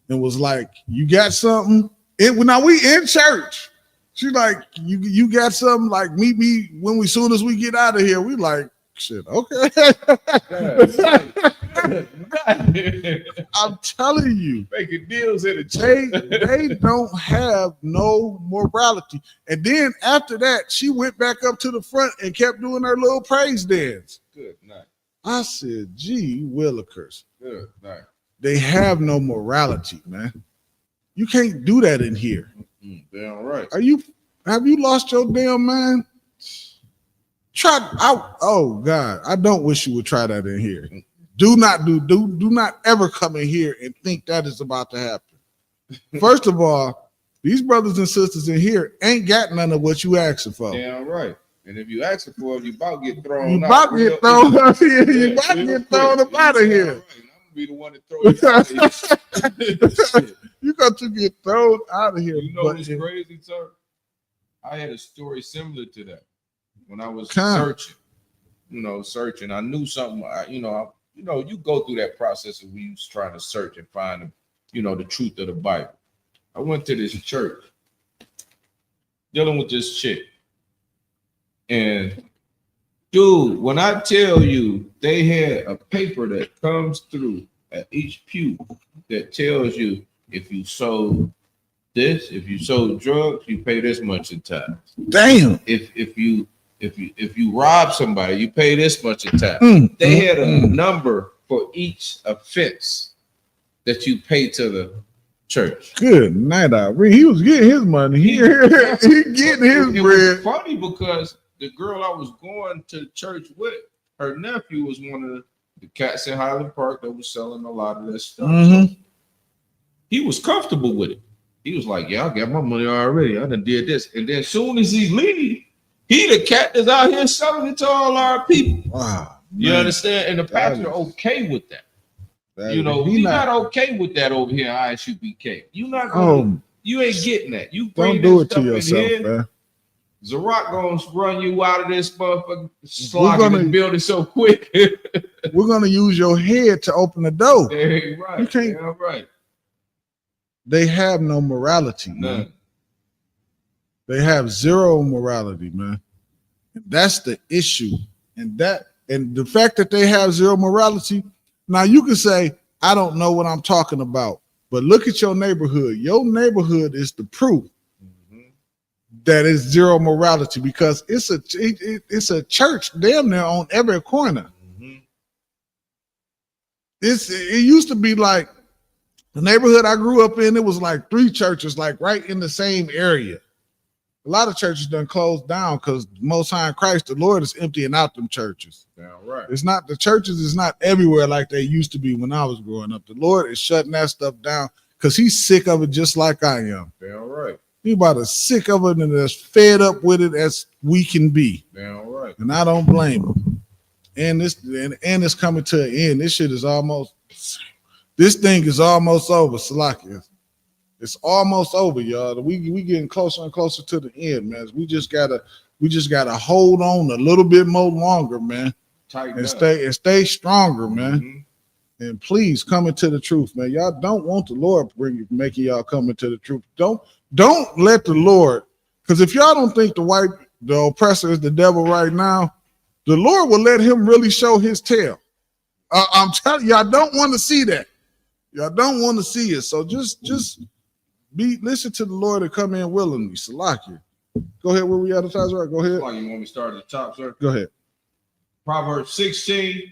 and was like, "You got something?" Now we in church. She's like, "You got something? Like meet me when we soon as we get out of here." We like, shit, okay. I'm telling you, making deals in the church. They don't have no morality. And then after that, she went back up to the front and kept doing her little praise dance. Good night. I said, gee, willikers. Good night. They have no morality, man. You can't do that in here. Damn right. Have you lost your damn mind? Oh God, I don't wish you would try that in here. Do not ever come in here and think that is about to happen. First of all, these brothers and sisters in here ain't got none of what you asking for. Damn right. And if you asking for it, you about to get thrown. You about to get thrown out here. You about to get thrown up out of here. Right. I'm gonna be the one to throw you out of here. You got to get thrown out of here. You know what's crazy, sir? I had a story similar to that when I was searching. I knew something. You go through that process of you trying to search and find, the truth of the Bible. I went to this church dealing with this chick. And dude, when I tell you they had a paper that comes through at each pew that tells you if you sold this, if you sold drugs, you pay this much in tax. Damn. If you rob somebody, you pay this much in tax. They had a number for each offense that you pay to the church. Good night, Irene. He was getting his money. He getting his bread. It was funny because the girl I was going to church with, her nephew was one of the cats in Highland Park that was selling a lot of this stuff. So he was comfortable with it. He was like, "Yeah, I got my money already. I done did this." And then as soon as he leave, he the cat that's out here selling it to all our people. Wow. You understand? And the pastor okay with that. He's not okay with that over here at Isupk. You ain't getting that. You don't do it to yourself, man. Zarok gonna run you out of this motherfucking slogging and building so quick. We're gonna use your head to open the door. Right. You can't. Right. They have no morality, man. They have zero morality, man. That's the issue. And the fact that they have zero morality. Now you can say, I don't know what I'm talking about, But look at your neighborhood. Your neighborhood is the proof that it's zero morality, because it's a church damn near on every corner. It used to be like the neighborhood I grew up in, it was like 3 churches like right in the same area. A lot of churches done closed down because Most High in Christ, the Lord, is emptying out them churches. Yeah, right. It's not, the churches is not everywhere like they used to be when I was growing up. The Lord is shutting that stuff down because he's sick of it just like I am. Damn right. He's about as sick of it and as fed up with it as we can be. Damn right. And I don't blame him. And it's coming to an end. This thing is almost over, Salakia. It's almost over, y'all. We getting closer and closer to the end, man. We just gotta hold on a little bit more longer, man. Stay stronger, man. And please come into the truth, man. Y'all don't want the Lord making y'all come into the truth. Don't let the Lord, because if y'all don't think the oppressor is the devil right now, the Lord will let him really show his tail. I'm telling y'all, don't want to see that. Y'all don't want to see it. So just listen to the Lord and come in willingly. Salakia. Go ahead. Where we advertise, right? Go ahead. You want me to start at the top, sir? Go ahead. Proverbs 16,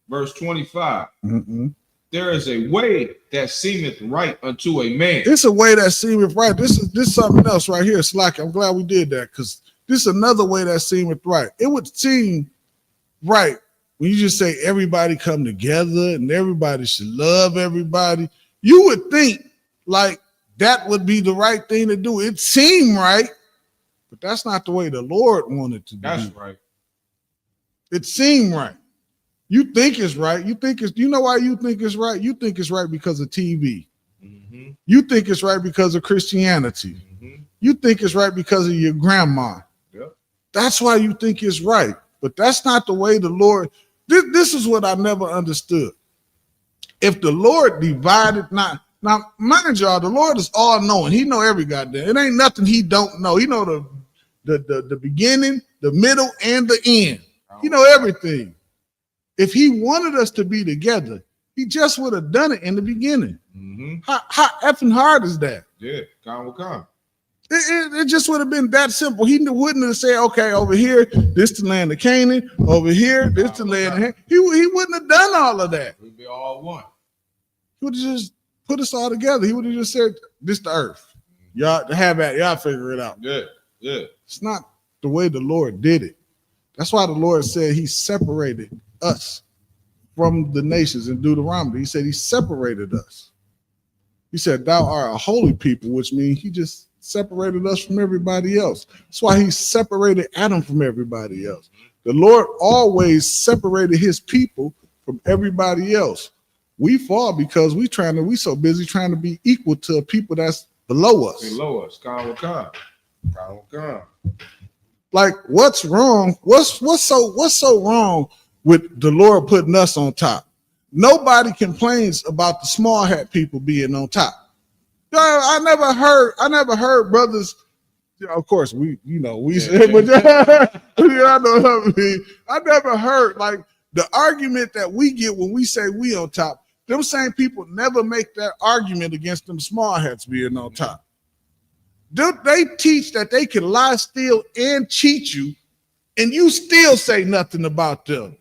verse 25. There is a way that seemeth right unto a man. It's a way that seemeth right. This is something else right here. Salakia. I'm glad we did that, because this is another way that seemeth right. It would seem right when you just say everybody come together and everybody should love everybody. You would think like that would be the right thing to do. It seemed right, but that's not the way the Lord wanted to do. That's right. It seemed right. You think it's right. You know why you think it's right? You think it's right because of TV. You think it's right because of Christianity. You think it's right because of your grandma. Yep. That's why you think it's right. But that's not the way the Lord. This is what I never understood. If the Lord divided, now mind y'all, the Lord is all knowing. He know every goddamn. It ain't nothing he don't know. He know the beginning, the middle, and the end. He know everything. If he wanted us to be together, he just would have done it in the beginning. How effing hard is that? Yeah, come. It just would have been that simple. He wouldn't have said, okay, over here, this the land of Canaan. Over here, this the land of Ham. He wouldn't have done all of that. We'd be all one. He would have just put us all together. He would have just said, this the earth. Y'all have at y'all figure it out. Yeah. It's not the way the Lord did it. That's why the Lord said he separated us from the nations in Deuteronomy. He said he separated us. He said, thou art a holy people, which means he just separated us from everybody else. That's why he separated Adam from everybody else. The Lord always separated his people from everybody else. We fall because we so busy trying to be equal to people that's below us. Below us. Come. Like, what's wrong? What's so wrong with the Lord putting us on top? Nobody complains about the small hat people being on top. I never heard brothers. Of course, said, but I know what I mean. I never heard like the argument that we get when we say we on top. Them same people never make that argument against them small hats being on top. They teach that they can lie, steal, and cheat you, and you still say nothing about them.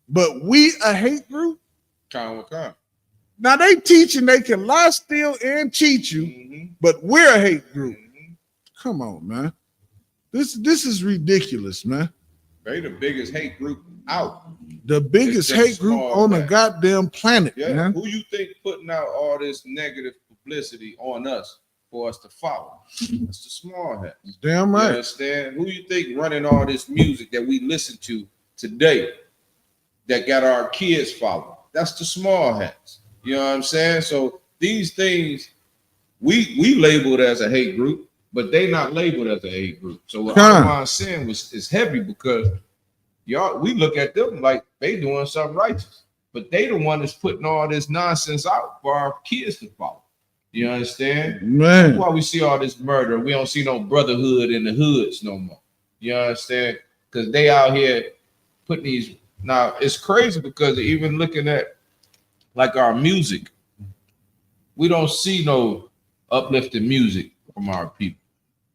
But we a hate group? Come. Now they teaching they can lie, steal, and cheat you, but we're a hate group. Come on, man. This is ridiculous, man. They the biggest hate group out. The biggest hate group on the goddamn planet, man. Who you think putting out all this negative publicity on us for us to follow? That's the small hats. Damn right. You understand? Who you think running all this music that we listen to today that got our kids following? That's the small hats. You know what I'm saying? So these things we labeled as a hate group, but they not labeled as a hate group. So what I'm saying is heavy because we look at them like they doing something righteous, but they the one that's putting all this nonsense out for our kids to follow. You understand? Man. That's why we see all this murder. We don't see no brotherhood in the hoods no more. You understand? Because they out here putting these. Now it's crazy because even looking at like our music, we don't see no uplifting music from our people.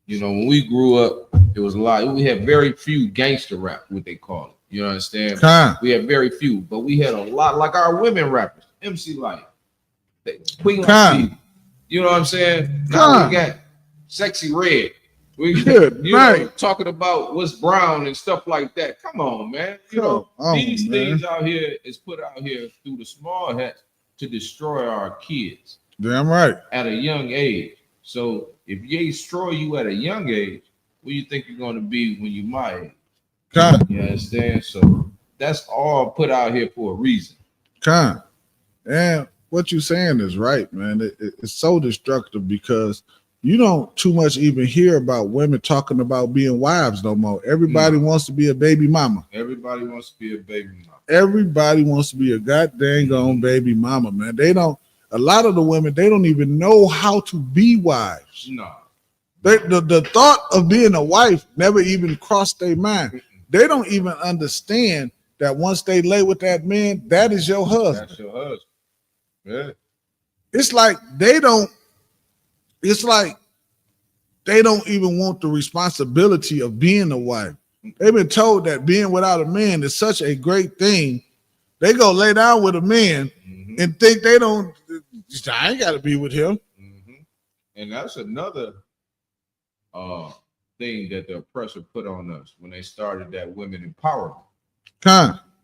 You know, when we grew up, it was a lot. We had very few gangster rap, what they call it. You understand? We had very few, but we had a lot, like our women rappers, MC Light, Queen Latifah. You know what I'm saying? Now we got Sexy Red. We talking about what's brown and stuff like that. Come on, man. You know, these things out here is put out here through the small hats to destroy our kids. Damn right. At a young age. So if they destroy you at a young age, what you think you're going to be when you're my age? You understand? So that's all put out here for a reason. And what you're saying is right, man. It's so destructive because you don't too much even hear about women talking about being wives no more. Everybody wants to be a baby mama. Everybody wants to be a baby mama. Everybody wants to be a goddamn baby mama, man. They don't. A lot of the women, they don't even know how to be wives. No. The thought of being a wife never even crossed their mind. They don't even understand that once they lay with that man, that is your husband. That's your husband. Yeah. It's like they don't even want the responsibility of being a wife. They've been told that being without a man is such a great thing. They go lay down with a man and think they don't. I ain't got to be with him. And that's another thing that the oppressor put on us when they started that women empowerment.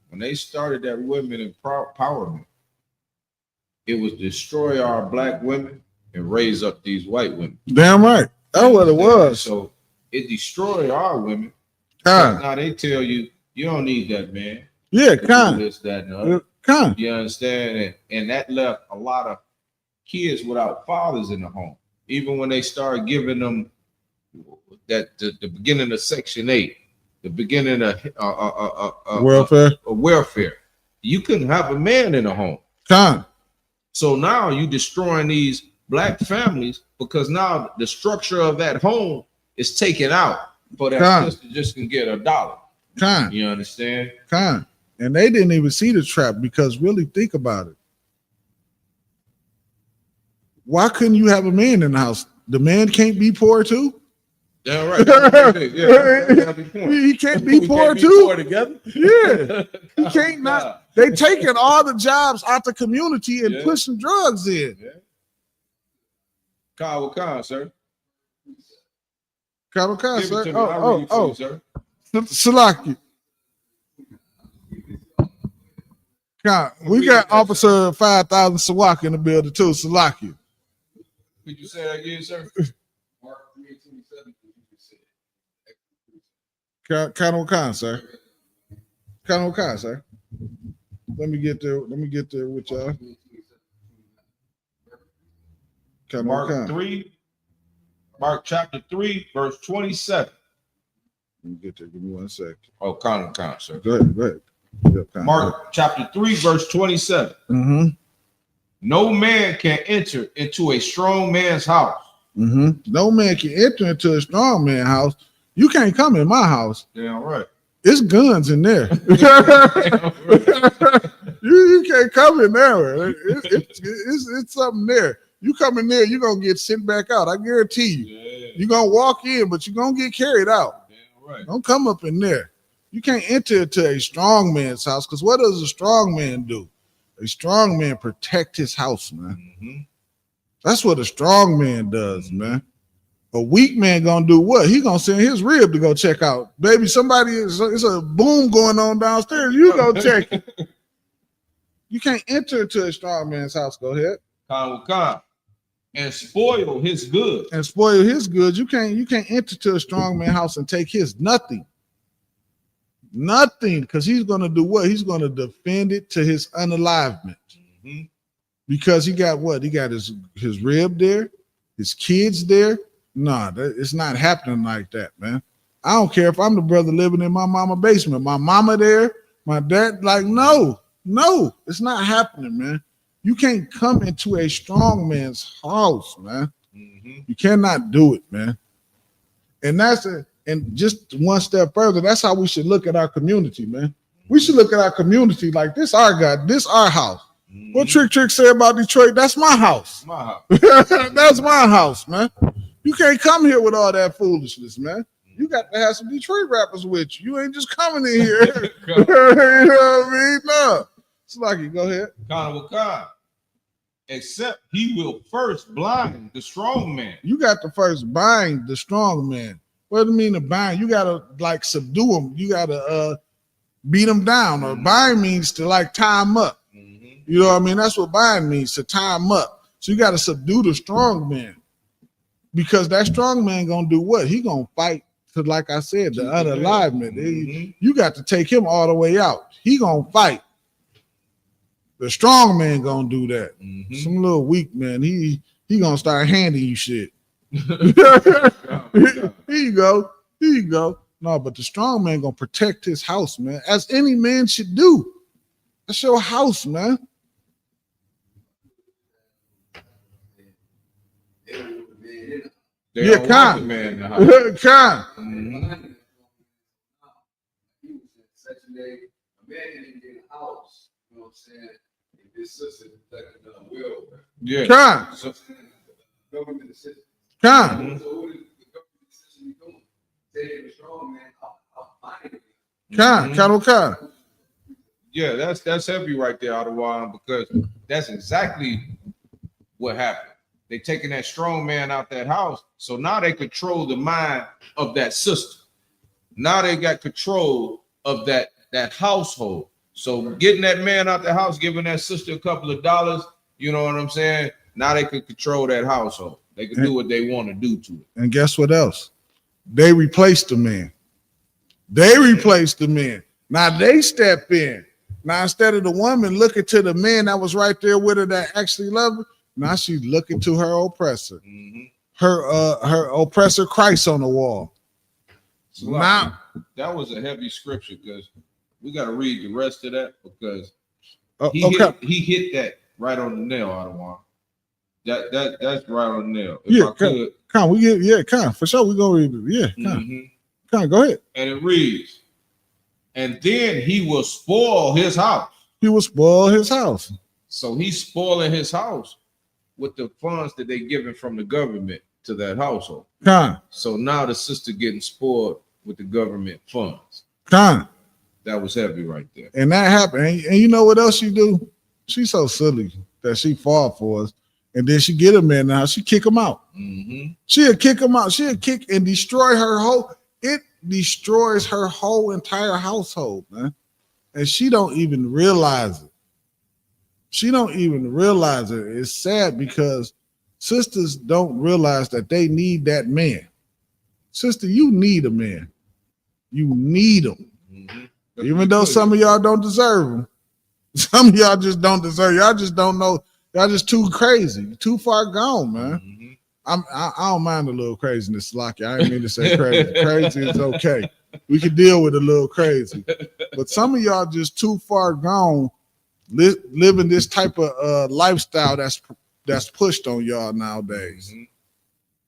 When they started that women empowerment, it was destroy our black women and raise up these white women. Damn right. That's what it was. So it destroyed our women. Now they tell you, you don't need that man. Yeah, this, that, and the other. You understand? And that left a lot of kids without fathers in the home. Even when they started giving them that the beginning of Section 8, the beginning of welfare, you couldn't have a man in the home. So now you destroying these black families because now the structure of that home is taken out for that sister just can get $1. You understand? And they didn't even see the trap because really think about it. Why couldn't you have a man in the house? The man can't be poor too? Yeah, right. He can't be poor too. Poor together. Yeah. He can't not. They taking all the jobs out the community and pushing drugs in. Khan, sir. Khan, sir. Oh, sir. Salaki. God, we got Officer 5,000 Sawak in the building too. Salaki. Could you say that again, sir? Khan, sir. Khan, sir. Let me get there with y'all. Mark chapter 3, verse 27. Let me get there. Give me 1 second. Oh, Khan, sir. Go ahead. Mark chapter 3, verse 27. No man can enter into a strong man's house. No man can enter into a strong man's house. You can't come in my house. Damn right. It's guns in there. you can't come in there. It's something there. You come in there, you're going to get sent back out. I guarantee you. You're going to walk in, but you're going to get carried out. Damn right. Don't come up in there. You can't enter into a strong man's house because what does a strong man do? A strong man protect his house, man. That's what a strong man does, man. A weak man gonna do what? He gonna send his rib to go check out. Baby, it's a boom going on downstairs. You go check it. You can't enter into a strong man's house. Go ahead. Khan. And spoil his goods. You can't enter to a strong man's house and take his nothing. Nothing, because he's going to do what? He's going to defend it to his unalivement. Because he got what? He got his rib there, his kids there. Nah, it's not happening like that, man. I don't care if I'm the brother living in my mama basement. My mama there, my dad, like, no, it's not happening, man. You can't come into a strong man's house, man. You cannot do it, man. And and just one step further, that's how we should look at our community, man. We should look at our community like this our God, this our house. What Trick say about Detroit? That's my house. My house. That's my house, man. You can't come here with all that foolishness, man. You got to have some Detroit rappers with you. You ain't just coming in here. You know what I mean? No. It's like you go ahead. Except he will first blind the strong man. You got to first bind the strong man. What do you mean to bind? You gotta like subdue him. You gotta beat him down. Or bind means to like tie him up. You know what I mean? That's what bind means, to tie him up. So you gotta subdue the strong man. Because that strong man gonna do what? He gonna fight to, like I said, the unaliveness. You got to take him all the way out. He gonna fight. The strong man gonna do that. Some little weak man, he gonna start handing you shit. Here you go. Here you go. No, but the strong man gonna protect his house, man, as any man should do. That's your house, man. They Yeah, don't want Con. the man in the house. Con. A man didn't get a house, you know what I'm saying? If his sister reflected on will. Yeah. Con. So, Government assistance. Con. So what is the government assistance doing? Taking the strong man out. Con. yeah, that's heavy right there, Ottawa, because that's exactly what happened. They taking that strong man out that house, so now they control the mind of that sister. Now they got control of that household. So getting that man out the house, giving that sister a couple of dollars, you know what I'm saying? Now they can control that household. They can do what they want to do to it. And guess what else? They replaced the man. Now they step in. Now instead of the woman looking to the man that was right there with her that actually loved her, now she's looking to her oppressor. Her oppressor Christ on the wall. So now that was a heavy scripture because we got to read the rest of that because he hit that right on the nail, Ottawa. That's right on the nail. If I could, for sure. We gonna read it. Yeah, go ahead. And it reads, and then he will spoil his house. He will spoil his house. So he's spoiling his house with the funds that they giving from the government to that household. So now the sister getting spoiled with the government funds. That was heavy right there. And that happened. And you know what else she do? She's so silly that she fall for us. And then she get him in now. She kick him out. She'll kick him out. She'll kick and destroy her whole. It destroys her whole entire household, man. And she don't even realize it. It's sad because sisters don't realize that they need that man. Sister, you need a man. You need him. Even though some of y'all don't deserve him. Some of y'all just don't deserve. Y'all just don't know. Y'all just too crazy, too far gone, man. I don't mind a little craziness, Slocky. I didn't mean to say crazy. Crazy is okay. We can deal with a little crazy. But some of y'all just too far gone, living this type of lifestyle that's pushed on y'all nowadays.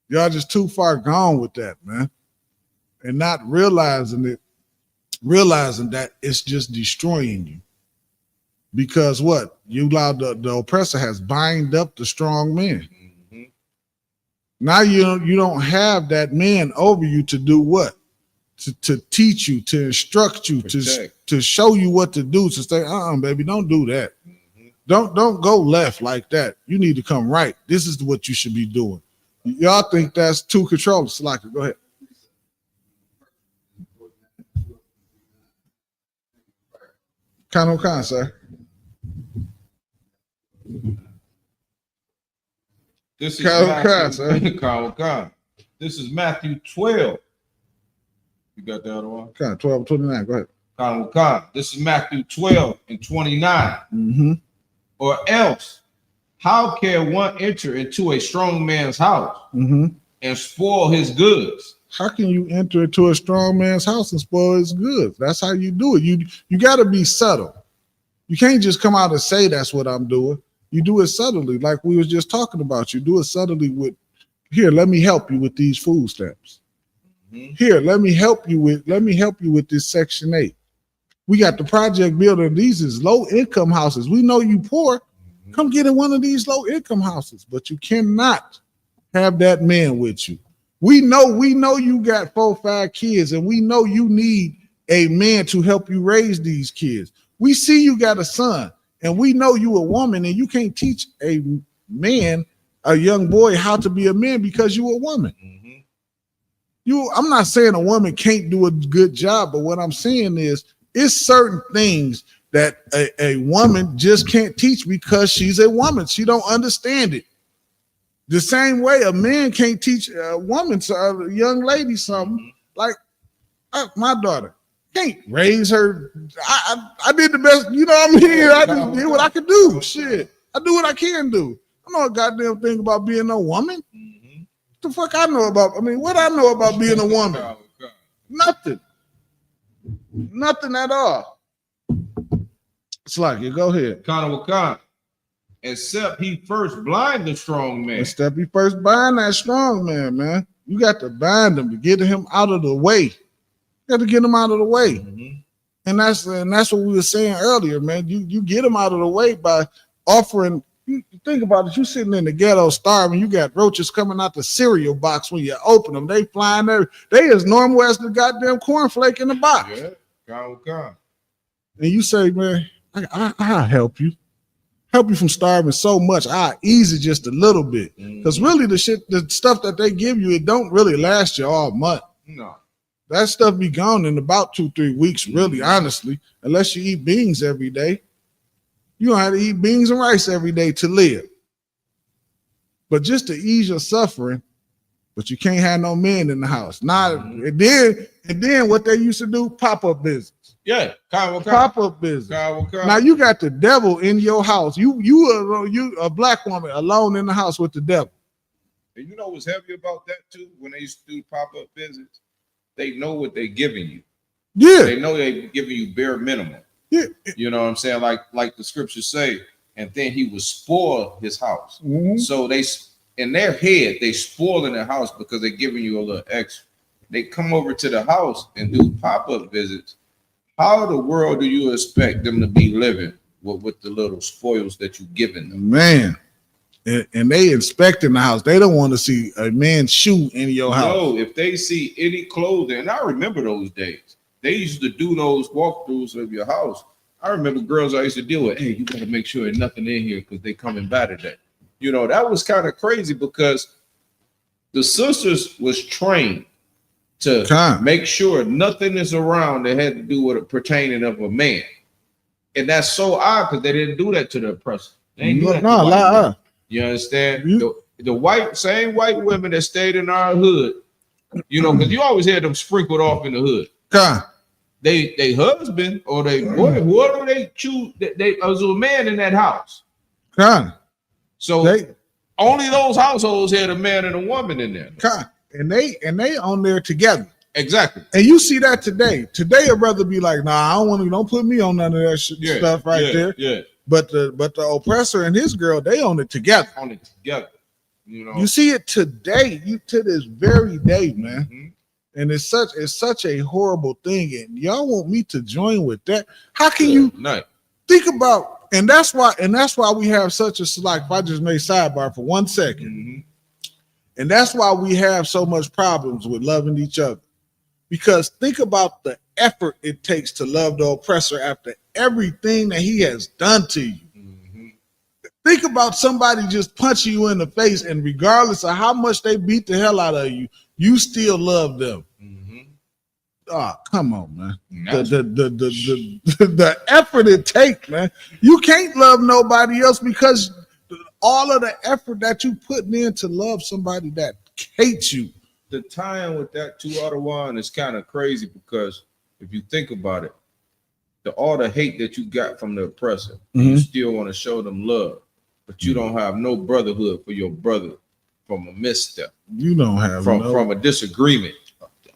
Y'all just too far gone with that, man. And not realizing that it's just destroying you. Because what? You allowed the oppressor has bind up the strong man. Now you don't have that man over you to do what? To teach you, to instruct you, to show you what to do, to say, baby, don't do that. Don't go left like that. You need to come right. This is what you should be doing. Y'all think that's too controlling. Slacker, go ahead. Con, sir. This is Matthew, This is Matthew 12. You got that one? 12:29. Go ahead. This is Matthew 12 and 29. Or else, how can one enter into a strong man's house and spoil his goods? How can you enter into a strong man's house and spoil his goods? That's how you do it. You got to be subtle. You can't just come out and say that's what I'm doing. You do it subtly, like we was just talking about. You do it subtly with, here, let me help you with these food stamps. Here, let me help you with this Section 8. We got the project builder. These is low income houses. We know you poor. Come get in one of these low income houses, but you cannot have that man with you. We know you got 4 or 5 kids, and we know you need a man to help you raise these kids. We see you got a son, and we know you a woman, and you can't teach a man, a young boy, how to be a man because you a woman. I'm not saying a woman can't do a good job, but what I'm saying is it's certain things that a woman just can't teach because she's a woman. She don't understand it. The same way a man can't teach a woman, a young lady, something. Like my daughter can't raise her. I did the best, you know what I mean? I just did what I could do. Shit, I do what I can do. I know a goddamn thing about being a woman. What the fuck I know about? I mean, what I know about being a woman? Nothing. Nothing at all. It's like you go ahead. Wakana. Except he first blind the strong man. Except he first bind that strong man, man. You got to bind him to get him out of the way. You got to get him out of the way. And that's what we were saying earlier, man. You get him out of the way by offering. You think about it, you sitting in the ghetto starving, you got roaches coming out the cereal box when you open them. They flying there. They as normal as the goddamn cornflake in the box. Yeah, and you say, man, I'll help you. Help you from starving so much. I'll ease it just a little bit. Because really the stuff that they give you, it don't really last you all month. No. That stuff be gone in about 2-3 weeks, really, honestly, unless you eat beans every day. You don't have to eat beans and rice every day to live. But just to ease your suffering, but you can't have no men in the house. And then what they used to do, pop-up business. Yeah, pop-up business. Now you got the devil in your house. You a black woman alone in the house with the devil. And you know what's heavy about that too? When they used to do pop-up business, they know what they're giving you. Yeah. They know they're giving you bare minimum. Yeah. You know what I'm saying? Like the scriptures say, and then he would spoil his house. So they, in their head, they spoiling their house because they're giving you a little extra. They come over to the house and do pop-up visits. How in the world do you expect them to be living with the little spoils that you're giving them? Man, and they inspecting the house. They don't want to see a man's shoe in your house. No, if they see any clothing, and I remember those days. They used to do those walkthroughs of your house. I remember girls I used to deal with, hey, you gotta make sure there's nothing in here because they coming by today. You know, that was kind of crazy because the sisters was trained to make sure nothing is around that had to do with it pertaining of a man. And that's so odd because they didn't do that to the oppressor. They ain't do that to white women. You understand? The same white women that stayed in our hood, you know, because you always had them sprinkled off in the hood. They husband or they boy, whoever they choose, they was a man in that house. So only those households had a man and a woman in there. And they on there together. Exactly. And you see that today. Today a brother be like, nah, I don't want to, don't put me on none of that stuff there. Yeah. But the oppressor and his girl, they own it together. You know, you see it today, to this very day, man. And it's such a horrible thing. And y'all want me to join with that? How can you think about? And that's why we have such a, like, if I just made sidebar for 1 second. And that's why we have so much problems with loving each other. Because think about the effort it takes to love the oppressor after everything that he has done to you. Think about somebody just punching you in the face, and regardless of how much they beat the hell out of you, you still love them. Oh, come on, man. The effort it takes, man. You can't love nobody else because all of the effort that you putting in to love somebody that hates you. The tie-in with that too, Ottawa, is kind of crazy because if you think about it, all the hate that you got from the oppressor, you still want to show them love, but you don't have no brotherhood for your brother from a misstep. You don't have from a disagreement.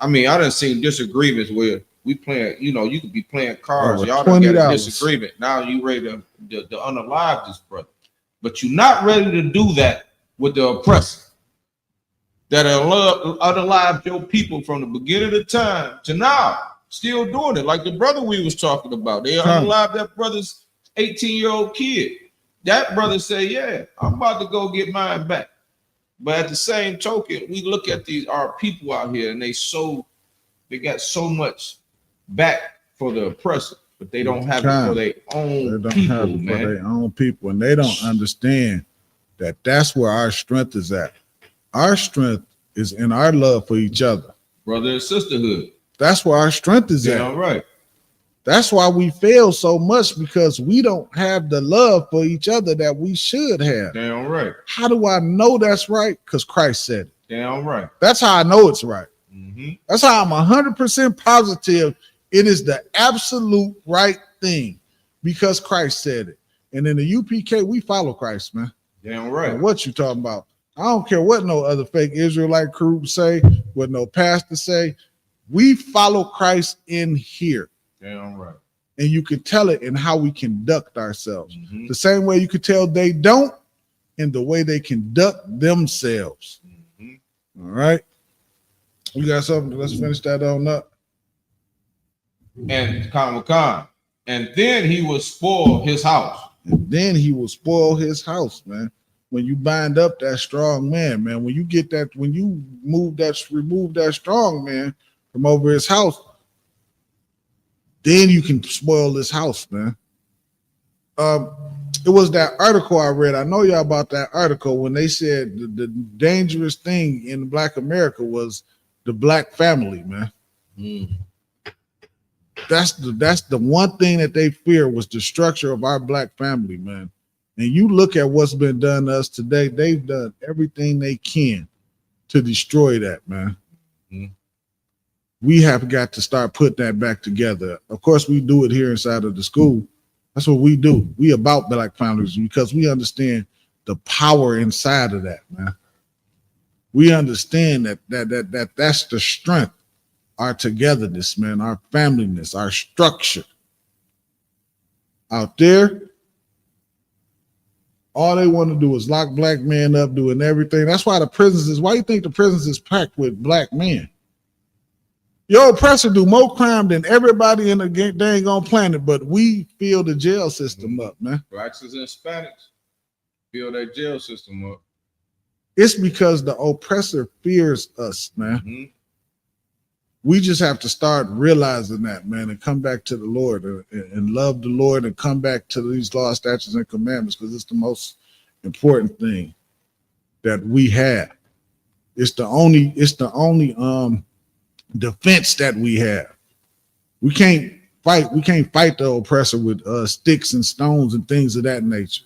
I mean, I done seen disagreements where we playing, you know, you could be playing cards, y'all done got a disagreement. Now you ready to unalive this brother. But you're not ready to do that with the oppressor that unalived your people from the beginning of the time to now, still doing it. Like the brother we was talking about, they unalived that brother's 18-year-old kid. that brother say, yeah, I'm about to go get mine back. But at the same token, we look at our people out here, and they got so much back for the oppressor, but they don't have it for their own people, man. For their own people, and they don't understand that that's where our strength is at. Our strength is in our love for each other, brother and sisterhood. That's where our strength is at. All right. That's why we fail so much, because we don't have the love for each other that we should have. Damn right. How do I know that's right? Because Christ said it. Damn right. That's how I know it's right. Mm-hmm. That's how I'm 100% positive it is the absolute right thing, because Christ said it. And in the UPK, we follow Christ, man. Damn right. Now, what you talking about? I don't care what no other fake Israelite crew say, what no pastor say. We follow Christ in here. Damn right. And you can tell it in how we conduct ourselves. Mm-hmm. The same way you could tell they don't, in the way they conduct themselves. Mm-hmm. All right. You got something? Let's finish that on up. And Khan. And then he will spoil his house. And then he will spoil his house, man. When you bind up that strong man, man, when you remove that strong man from over his house, then you can spoil this house, man. It was that article I read. I know y'all about that article when they said the dangerous thing in Black America was the Black family, man. Mm. That's the one thing that they fear was the structure of our Black family, man. And you look at what's been done to us today, they've done everything they can to destroy that, man. Mm. We have got to start putting that back together. Of course, we do it here inside of the school. That's what we do. We about Black families because we understand the power inside of that, man. We understand that's the strength, our togetherness, man, our familyness, our structure. Out there, all they want to do is lock Black men up doing everything. That's why why you think the prisons is packed with Black men? Your oppressor do more crime than everybody in the dang on planet, but we fill the jail system up, man. Blacks and Hispanics fill that jail system up. It's because the oppressor fears us, man. Mm-hmm. We just have to start realizing that, man, and come back to the Lord and love the Lord and come back to these laws, statutes, and commandments, because it's the most important thing that we have. It's the only defense that we have. We can't fight the oppressor with sticks and stones and things of that nature,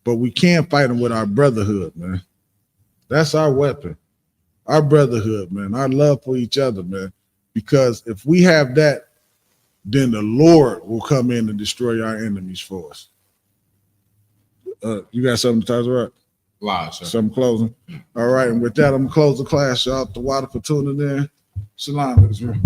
but we can fight them with our brotherhood, man. That's our weapon, our brotherhood, man, our love for each other, man. Because if we have that, then the Lord will come in and destroy our enemies for us. You got something to talk about? Live, sir. Something closing. All right, and with that, I'm gonna close the class. Y'all, the water for tuning in. Shalom, Israel.